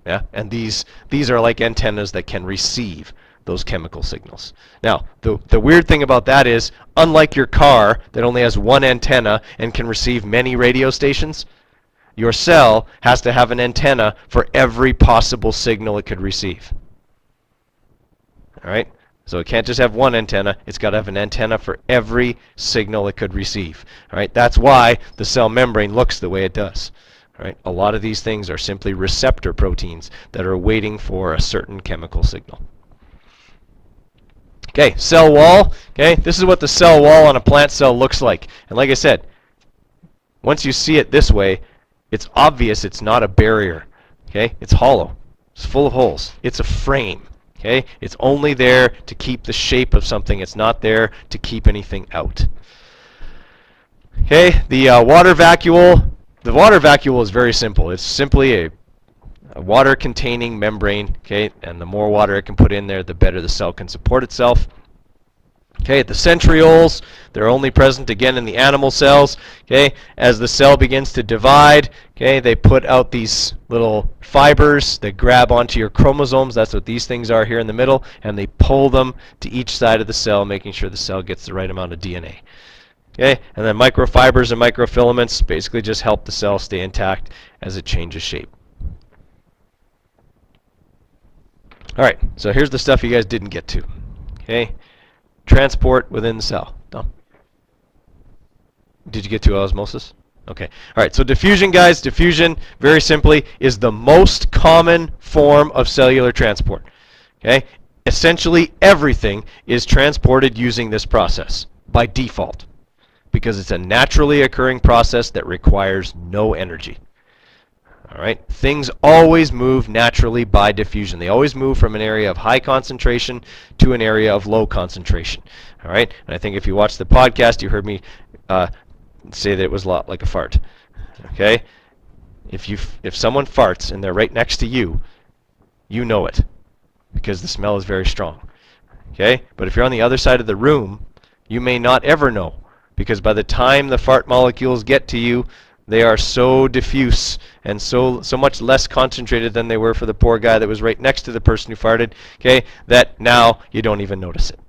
Yeah? And these are like antennas that can receive those chemical signals. Now, the weird thing about that is, unlike your car that only has one antenna and can receive many radio stations, your cell has to have an antenna for every possible signal it could receive. All right? So it can't just have one antenna. It's got to have an antenna for every signal it could receive. All right? That's why the cell membrane looks the way it does. All right? A lot of these things are simply receptor proteins that are waiting for a certain chemical signal. Okay, cell wall. Okay, this is what the cell wall on a plant cell looks like. And like I said, once you see it this way, it's obvious it's not a barrier. Okay, it's hollow. It's full of holes. It's a frame. Okay, it's only there to keep the shape of something. It's not there to keep anything out. Okay, the water vacuole. The water vacuole is very simple. It's simply a water-containing membrane. Okay, and the more water it can put in there, the better the cell can support itself. Okay, the centrioles, they're only present again in the animal cells. Okay, as the cell begins to divide, okay, they put out these little fibers that grab onto your chromosomes. That's what these things are here in the middle, and they pull them to each side of the cell, making sure the cell gets the right amount of DNA. Okay, and then microfibers and microfilaments basically just help the cell stay intact as it changes shape. All right, so here's the stuff you guys didn't get to. Okay. Transport within the cell. No. Did you get to osmosis? Okay. All right. So diffusion, guys. Diffusion, very simply, is the most common form of cellular transport. Okay. Essentially, everything is transported using this process by default, because it's a naturally occurring process that requires no energy. All right. Things always move naturally by diffusion. They always move from an area of high concentration to an area of low concentration. All right. And I think if you watched the podcast, you heard me say that it was a lot like a fart. Okay. If someone farts and they're right next to you, you know it because the smell is very strong. Okay. But if you're on the other side of the room, you may not ever know, because by the time the fart molecules get to you, they are so diffuse and so much less concentrated than they were for the poor guy that was right next to the person who farted, okay, that now you don't even notice it.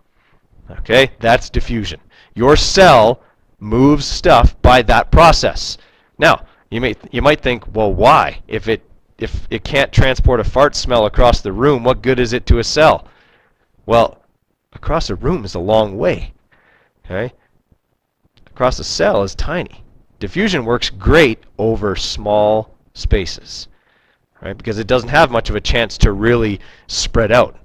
Okay, that's diffusion. Your cell moves stuff by that process. Now, you might think, well, why? If it can't transport a fart smell across the room, what good is it to a cell? Well, across a room is a long way. Okay? Across a cell is tiny. Diffusion works great over small spaces, right? Because it doesn't have much of a chance to really spread out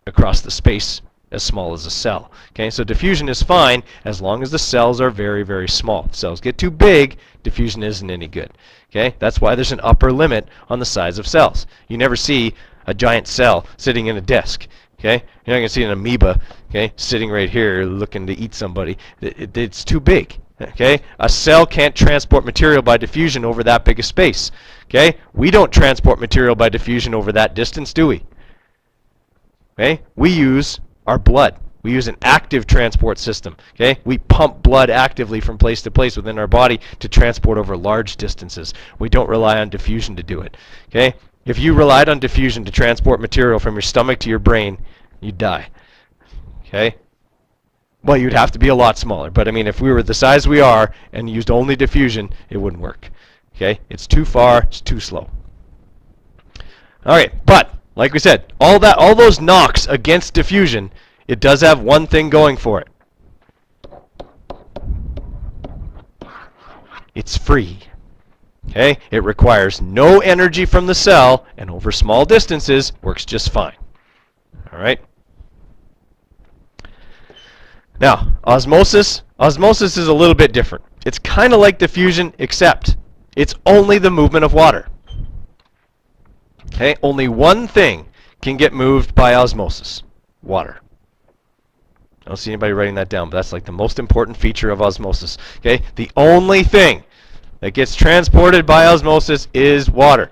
across the space as small as a cell. Okay, so diffusion is fine as long as the cells are very, very small. If cells get too big, diffusion isn't any good. Okay, that's why there's an upper limit on the size of cells. You never see a giant cell sitting in a desk. Okay, you're not going to see an amoeba, okay, sitting right here looking to eat somebody. It's too big. Okay, a cell can't transport material by diffusion over that big a space. Okay, we don't transport material by diffusion over that distance, do we? Okay, we use our blood. We use an active transport system. Okay, we pump blood actively from place to place within our body to transport over large distances. We don't rely on diffusion to do it. Okay, if you relied on diffusion to transport material from your stomach to your brain, you'd die. Okay. Well, you'd have to be a lot smaller. But I mean, if we were the size we are and used only diffusion, it wouldn't work. Okay? It's too far. It's too slow. All right, but like we said, all those knocks against diffusion, it does have one thing going for it. It's free. Okay? It requires no energy from the cell, and over small distances works just fine. All right? Now, osmosis. Osmosis is a little bit different. It's kind of like diffusion, except it's only the movement of water. Okay? Only one thing can get moved by osmosis. Water. I don't see anybody writing that down, but that's like the most important feature of osmosis. Okay? The only thing that gets transported by osmosis is water.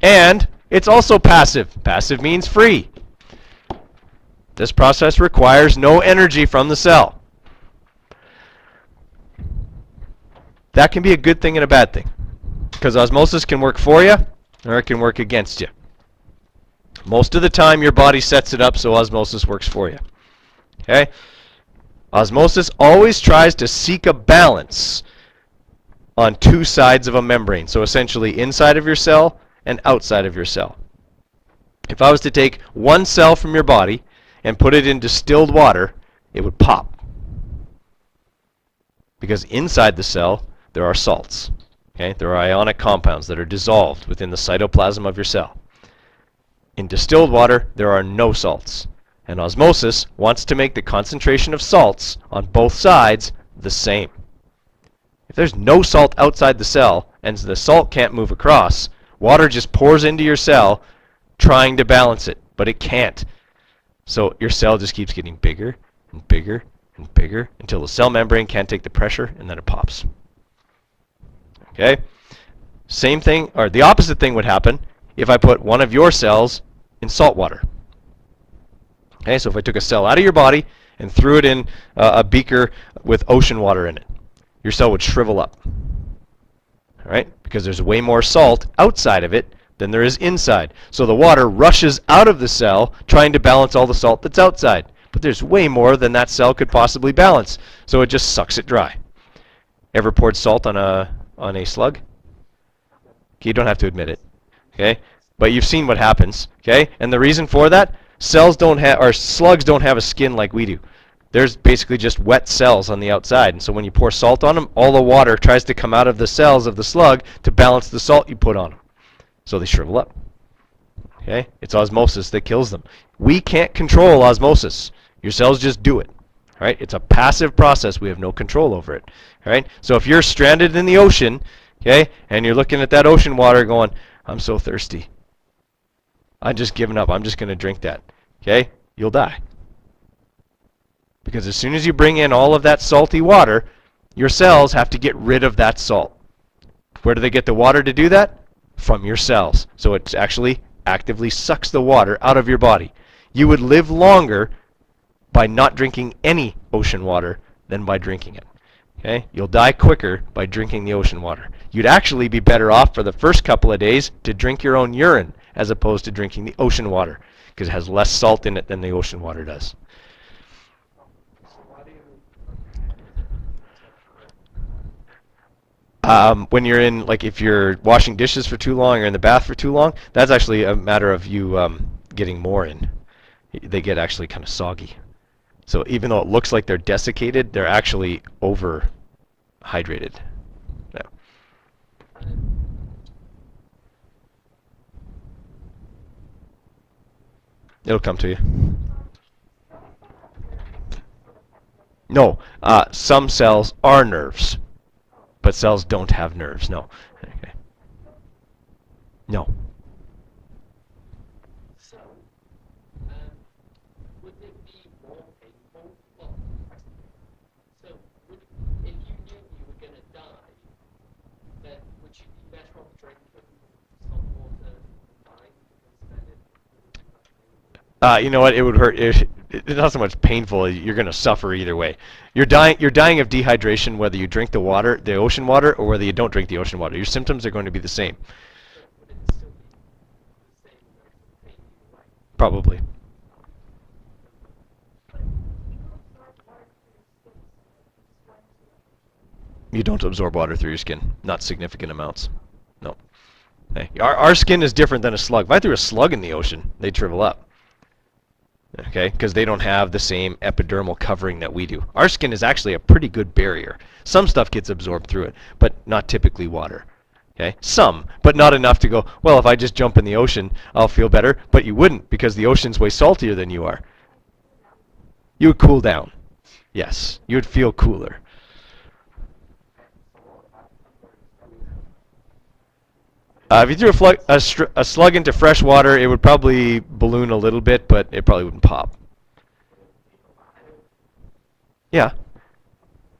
And it's also passive. Passive means free. This process requires no energy from the cell. That can be a good thing and a bad thing, because osmosis can work for you or it can work against you. Most of the time your body sets it up so osmosis works for you. Okay? Osmosis always tries to seek a balance on two sides of a membrane, so essentially inside of your cell and outside of your cell. If I was to take one cell from your body and put it in distilled water, it would pop. Because inside the cell, there are salts. Okay? There are ionic compounds that are dissolved within the cytoplasm of your cell. In distilled water, there are no salts. And osmosis wants to make the concentration of salts on both sides the same. If there's no salt outside the cell, and the salt can't move across, water just pours into your cell trying to balance it, but it can't. So your cell just keeps getting bigger and bigger and bigger until the cell membrane can't take the pressure, and then it pops. Okay? Same thing, or the opposite thing would happen if I put one of your cells in salt water. Okay, so if I took a cell out of your body and threw it in a beaker with ocean water in it, your cell would shrivel up. All right? Because there's way more salt outside of it than there is inside. So the water rushes out of the cell trying to balance all the salt that's outside. But there's way more than that cell could possibly balance. So it just sucks it dry. Ever poured salt on a slug? Okay, you don't have to admit it. Okay? But you've seen what happens. Okay? And the reason for that, cells don't have, or slugs don't have a skin like we do. There's basically just wet cells on the outside. And so when you pour salt on them, all the water tries to come out of the cells of the slug to balance the salt you put on them. So they shrivel up. Okay? It's osmosis that kills them. We can't control osmosis. Your cells just do it. All right? It's a passive process. We have no control over it. All right? So if you're stranded in the ocean, okay, and you're looking at that ocean water going, I'm so thirsty. I'm just giving up. I'm just going to drink that. Okay? You'll die. Because as soon as you bring in all of that salty water, your cells have to get rid of that salt. Where do they get the water to do that? From your cells. So it actually actively sucks the water out of your body. You would live longer by not drinking any ocean water than by drinking it. Okay? You'll die quicker by drinking the ocean water. You'd actually be better off for the first couple of days to drink your own urine as opposed to drinking the ocean water, because it has less salt in it than the ocean water does. When you're in, like if you're washing dishes for too long or in the bath for too long, that's actually a matter of you getting more in. They get actually kind of soggy. So even though it looks like they're desiccated, they're actually overhydrated. Yeah. It'll come to you. No, some cells are nerves. But cells don't have nerves, no. Okay. No. So, would it be more painful? Well, so, if you knew you were going to die, then would you be better off drinking salt water and dying? Because then it wouldn't be much painful. You know what? It would hurt. It's not so much painful. You're going to suffer either way. You're dying of dehydration whether you drink the water, the ocean water, or whether you don't drink the ocean water. Your symptoms are going to be the same. So, would it still be the same amount of pain either way? Probably. you don't absorb water through your skin. Not significant amounts. No. Okay. Our skin is different than a slug. If I threw a slug in the ocean, they'd shrivel up. Okay, because they don't have the same epidermal covering that we do. Our skin is actually a pretty good barrier. Some stuff gets absorbed through it, but not typically water. Okay, some, but not enough to go, well, if I just jump in the ocean, I'll feel better. But you wouldn't, because the ocean's way saltier than you are. You would cool down. Yes, you would feel cooler. If you threw a slug into fresh water, it would probably balloon a little bit, but it probably wouldn't pop. Yeah.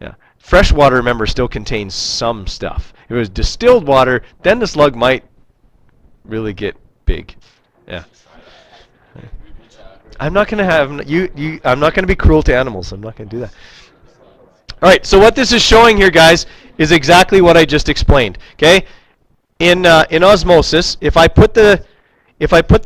Yeah. Fresh water, remember, still contains some stuff. If it was distilled water, then the slug might really get big. Yeah. I'm not going to have I'm not going to be cruel to animals. I'm not going to do that. All right, so what this is showing here, guys, is exactly what I just explained. Okay? In osmosis, if I put the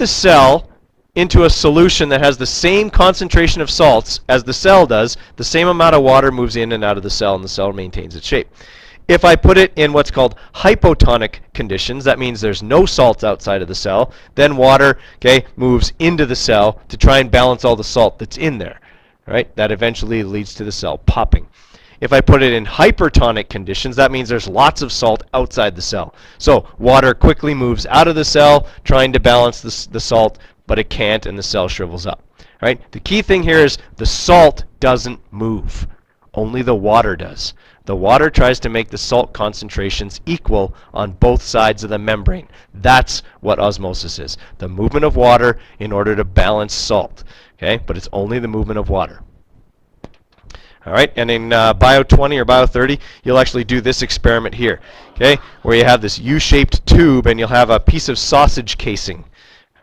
cell into a solution that has the same concentration of salts as the cell does, the same amount of water moves in and out of the cell, and the cell maintains its shape. If I put it in what's called hypotonic conditions, that means there's no salts outside of the cell, then water, okay, moves into the cell to try and balance all the salt that's in there. Right? That eventually leads to the cell popping. If I put it in hypertonic conditions, that means there's lots of salt outside the cell. So water quickly moves out of the cell, trying to balance the salt, but it can't, and the cell shrivels up. Right? The key thing here is the salt doesn't move. Only the water does. The water tries to make the salt concentrations equal on both sides of the membrane. That's what osmosis is. The movement of water in order to balance salt. Okay? But it's only the movement of water. All right, and in Bio 20 or Bio 30, you'll actually do this experiment here, okay, where you have this U-shaped tube and you'll have a piece of sausage casing.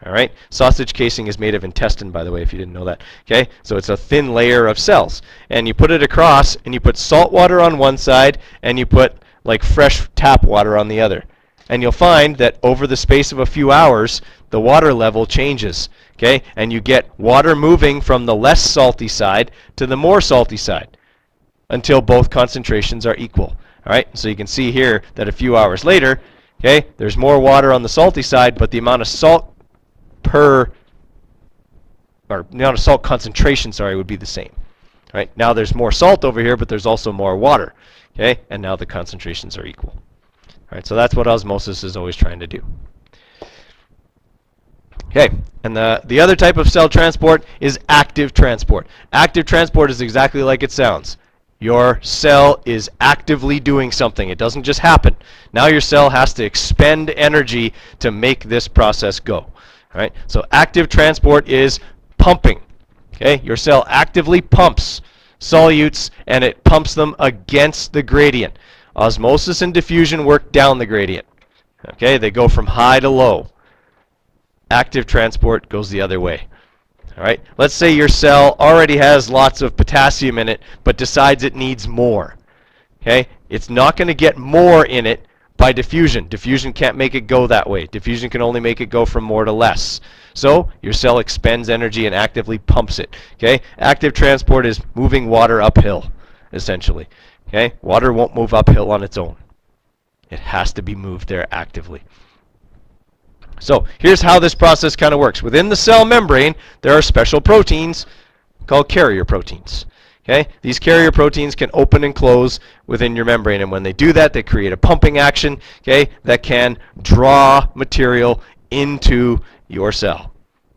All right, sausage casing is made of intestine, by the way, if you didn't know that. Okay, so it's a thin layer of cells, and you put it across, and you put salt water on one side, and you put like fresh tap water on the other, and you'll find that over the space of a few hours, the water level changes. Okay, and you get water moving from the less salty side to the more salty side until both concentrations are equal. All right, so you can see here that a few hours later, okay, there's more water on the salty side, but the amount of salt concentration, sorry, would be the same. All right, now there's more salt over here, but there's also more water. Okay, and now the concentrations are equal. All right, so that's what osmosis is always trying to do. Okay, and the other type of cell transport is active transport. Active transport is exactly like it sounds. Your cell is actively doing something. It doesn't just happen. Now your cell has to expend energy to make this process go. All right, so active transport is pumping. Okay, your cell actively pumps solutes, and it pumps them against the gradient. Osmosis and diffusion work down the gradient. Okay, they go from high to low. Active transport goes the other way. All right, let's say your cell already has lots of potassium in it, but decides it needs more. Okay, it's not going to get more in it by diffusion. Diffusion can't make it go that way. Diffusion can only make it go from more to less. So your cell expends energy and actively pumps it. Okay, active transport is moving water uphill, essentially. Okay, water won't move uphill on its own. It has to be moved there actively. So here's how this process kind of works. Within the cell membrane, there are special proteins called carrier proteins. Okay? These carrier proteins can open and close within your membrane, and when they do that, they create a pumping action, okay, that can draw material into your cell.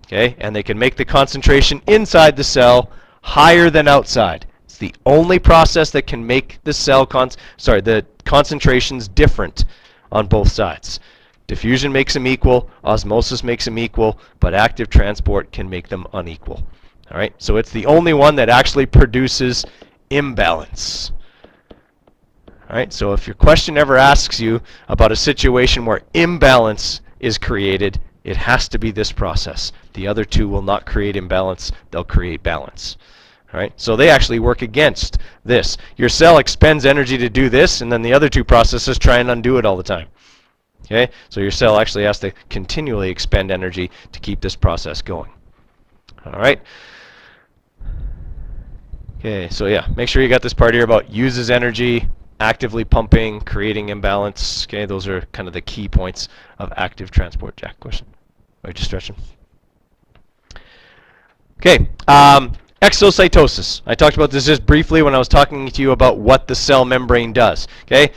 Okay? And they can make the concentration inside the cell higher than outside. It's the only process that can make the the concentrations different on both sides. Diffusion makes them equal, osmosis makes them equal, but active transport can make them unequal. All right, so it's the only one that actually produces imbalance. All right, so if your question ever asks you about a situation where imbalance is created, it has to be this process. The other two will not create imbalance, they'll create balance. All right, so they actually work against this. Your cell expends energy to do this, and then the other two processes try and undo it all the time. Okay, so your cell actually has to continually expend energy to keep this process going. All right. Okay, so yeah, make sure you got this part here about uses energy, actively pumping, creating imbalance. Okay, those are kind of the key points of active transport. Jack, question? Or just stretching? Okay, exocytosis. I talked about this just briefly when I was talking to you about what the cell membrane does. Okay,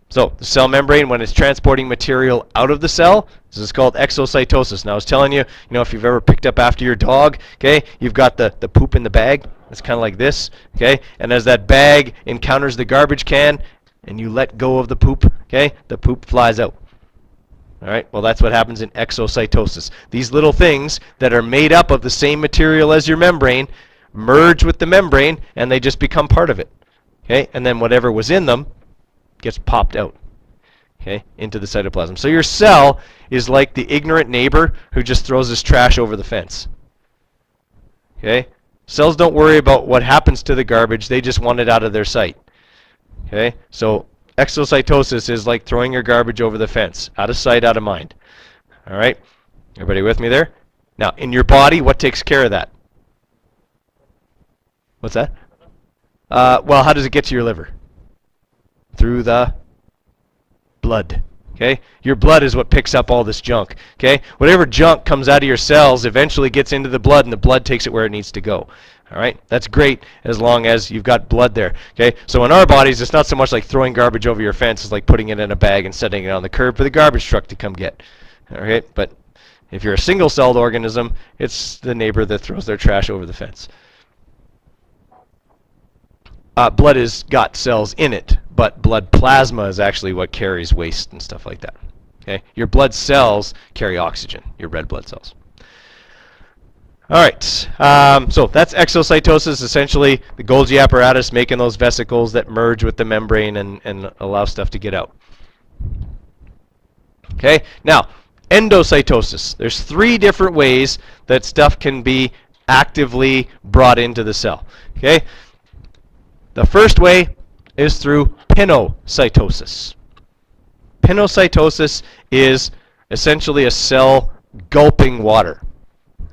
so the cell membrane, when it's transporting material out of the cell, this is called exocytosis. Now I was telling you, if you've ever picked up after your dog, okay, you've got the poop in the bag. It's kind of like this, okay, and as that bag encounters the garbage can and you let go of the poop, okay, the poop flies out. All right, well, that's what happens in exocytosis. These little things that are made up of the same material as your membrane merge with the membrane, and they just become part of it. Okay, and then whatever was in them gets popped out, okay, into the cytoplasm. So your cell is like the ignorant neighbor who just throws his trash over the fence. Okay, cells don't worry about what happens to the garbage; they just want it out of their sight. Okay, so exocytosis is like throwing your garbage over the fence. Out of sight, out of mind. All right? Everybody with me there? Now, in your body, what takes care of that? What's that? Well, how does it get to your liver? Through the blood. Okay? Your blood is what picks up all this junk. Okay? Whatever junk comes out of your cells eventually gets into the blood, and the blood takes it where it needs to go. All right, that's great as long as you've got blood there. Okay, so in our bodies, it's not so much like throwing garbage over your fence; it's like putting it in a bag and setting it on the curb for the garbage truck to come get. All right, but if you're a single-celled organism, it's the neighbor that throws their trash over the fence. Blood has got cells in it, but blood plasma is actually what carries waste and stuff like that. Okay, your blood cells carry oxygen, your red blood cells. All right, so that's exocytosis, essentially the Golgi apparatus making those vesicles that merge with the membrane and allow stuff to get out. Okay, now endocytosis. There's 3 different ways that stuff can be actively brought into the cell. Okay, the first way is through pinocytosis. Pinocytosis is essentially a cell gulping water.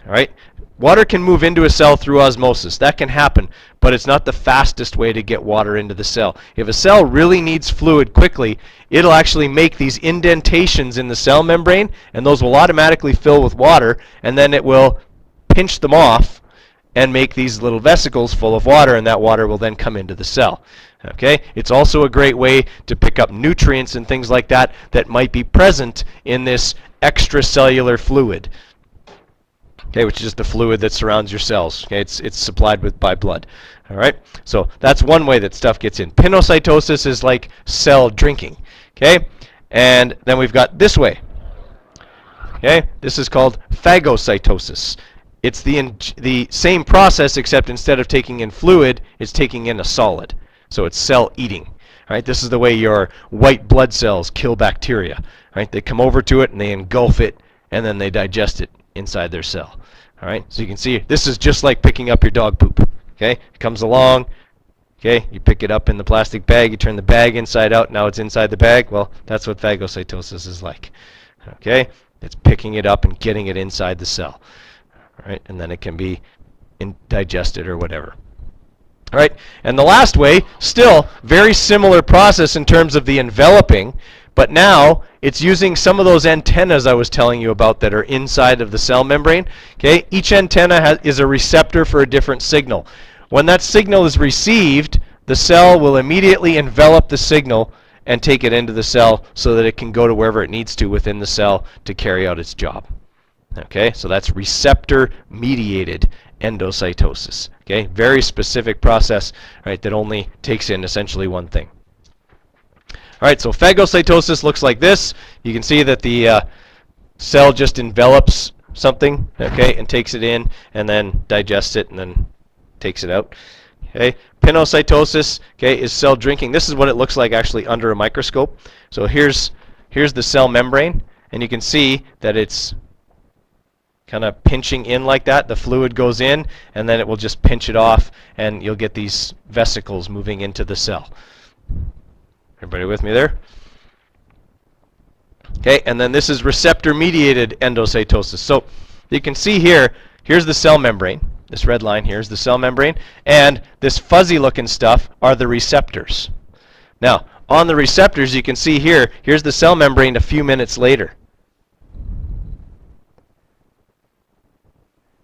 All right. Water can move into a cell through osmosis. That can happen, but it's not the fastest way to get water into the cell. If a cell really needs fluid quickly, it'll actually make these indentations in the cell membrane, and those will automatically fill with water, and then it will pinch them off and make these little vesicles full of water, and that water will then come into the cell. Okay? It's also a great way to pick up nutrients and things like that that might be present in this extracellular fluid. Okay, which is just the fluid that surrounds your cells. Okay, it's supplied by blood. All right, so that's one way that stuff gets in. Pinocytosis is like cell drinking. Okay, and then we've got this way. Okay, this is called phagocytosis. It's the same process, except instead of taking in fluid, it's taking in a solid. So it's cell eating. All right, this is the way your white blood cells kill bacteria. All right, they come over to it and they engulf it, and then they digest it inside their cell. All right, so you can see this is just like picking up your dog poop. Okay, it comes along. Okay, you pick it up in the plastic bag, you turn the bag inside out, now it's inside the bag. Well, that's what phagocytosis is like. Okay, it's picking it up and getting it inside the cell. All right, and then it can be digested or whatever. All right, and the last way, still very similar process in terms of the enveloping, but now it's using some of those antennas I was telling you about that are inside of the cell membrane. Okay, each antenna is a receptor for a different signal. When that signal is received, the cell will immediately envelop the signal and take it into the cell so that it can go to wherever it needs to within the cell to carry out its job. Okay, so that's receptor-mediated endocytosis. Okay, very specific process, right, that only takes in essentially one thing. All right, so phagocytosis looks like this. You can see that the cell just envelops something, okay, and takes it in, and then digests it, and then takes it out. Okay, pinocytosis, okay, is cell drinking. This is what it looks like actually under a microscope. So here's the cell membrane, and you can see that it's kind of pinching in like that. The fluid goes in, and then it will just pinch it off, and you'll get these vesicles moving into the cell. Everybody with me there? Okay, and then this is receptor-mediated endocytosis. So you can see here, here's the cell membrane. This red line here is the cell membrane, and this fuzzy-looking stuff are the receptors. Now, on the receptors, you can see here, here's the cell membrane a few minutes later.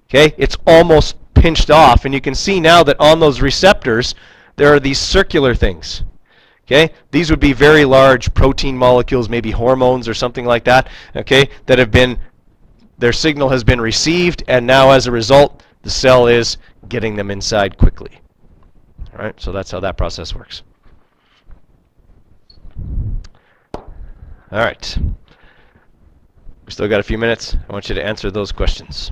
Okay, it's almost pinched off, and you can see now that on those receptors, there are these circular things. Okay, these would be very large protein molecules, maybe hormones or something like that. Okay, that have been, their signal has been received, and now as a result, the cell is getting them inside quickly. All right, so that's how that process works. All right. We still got a few minutes. I want you to answer those questions.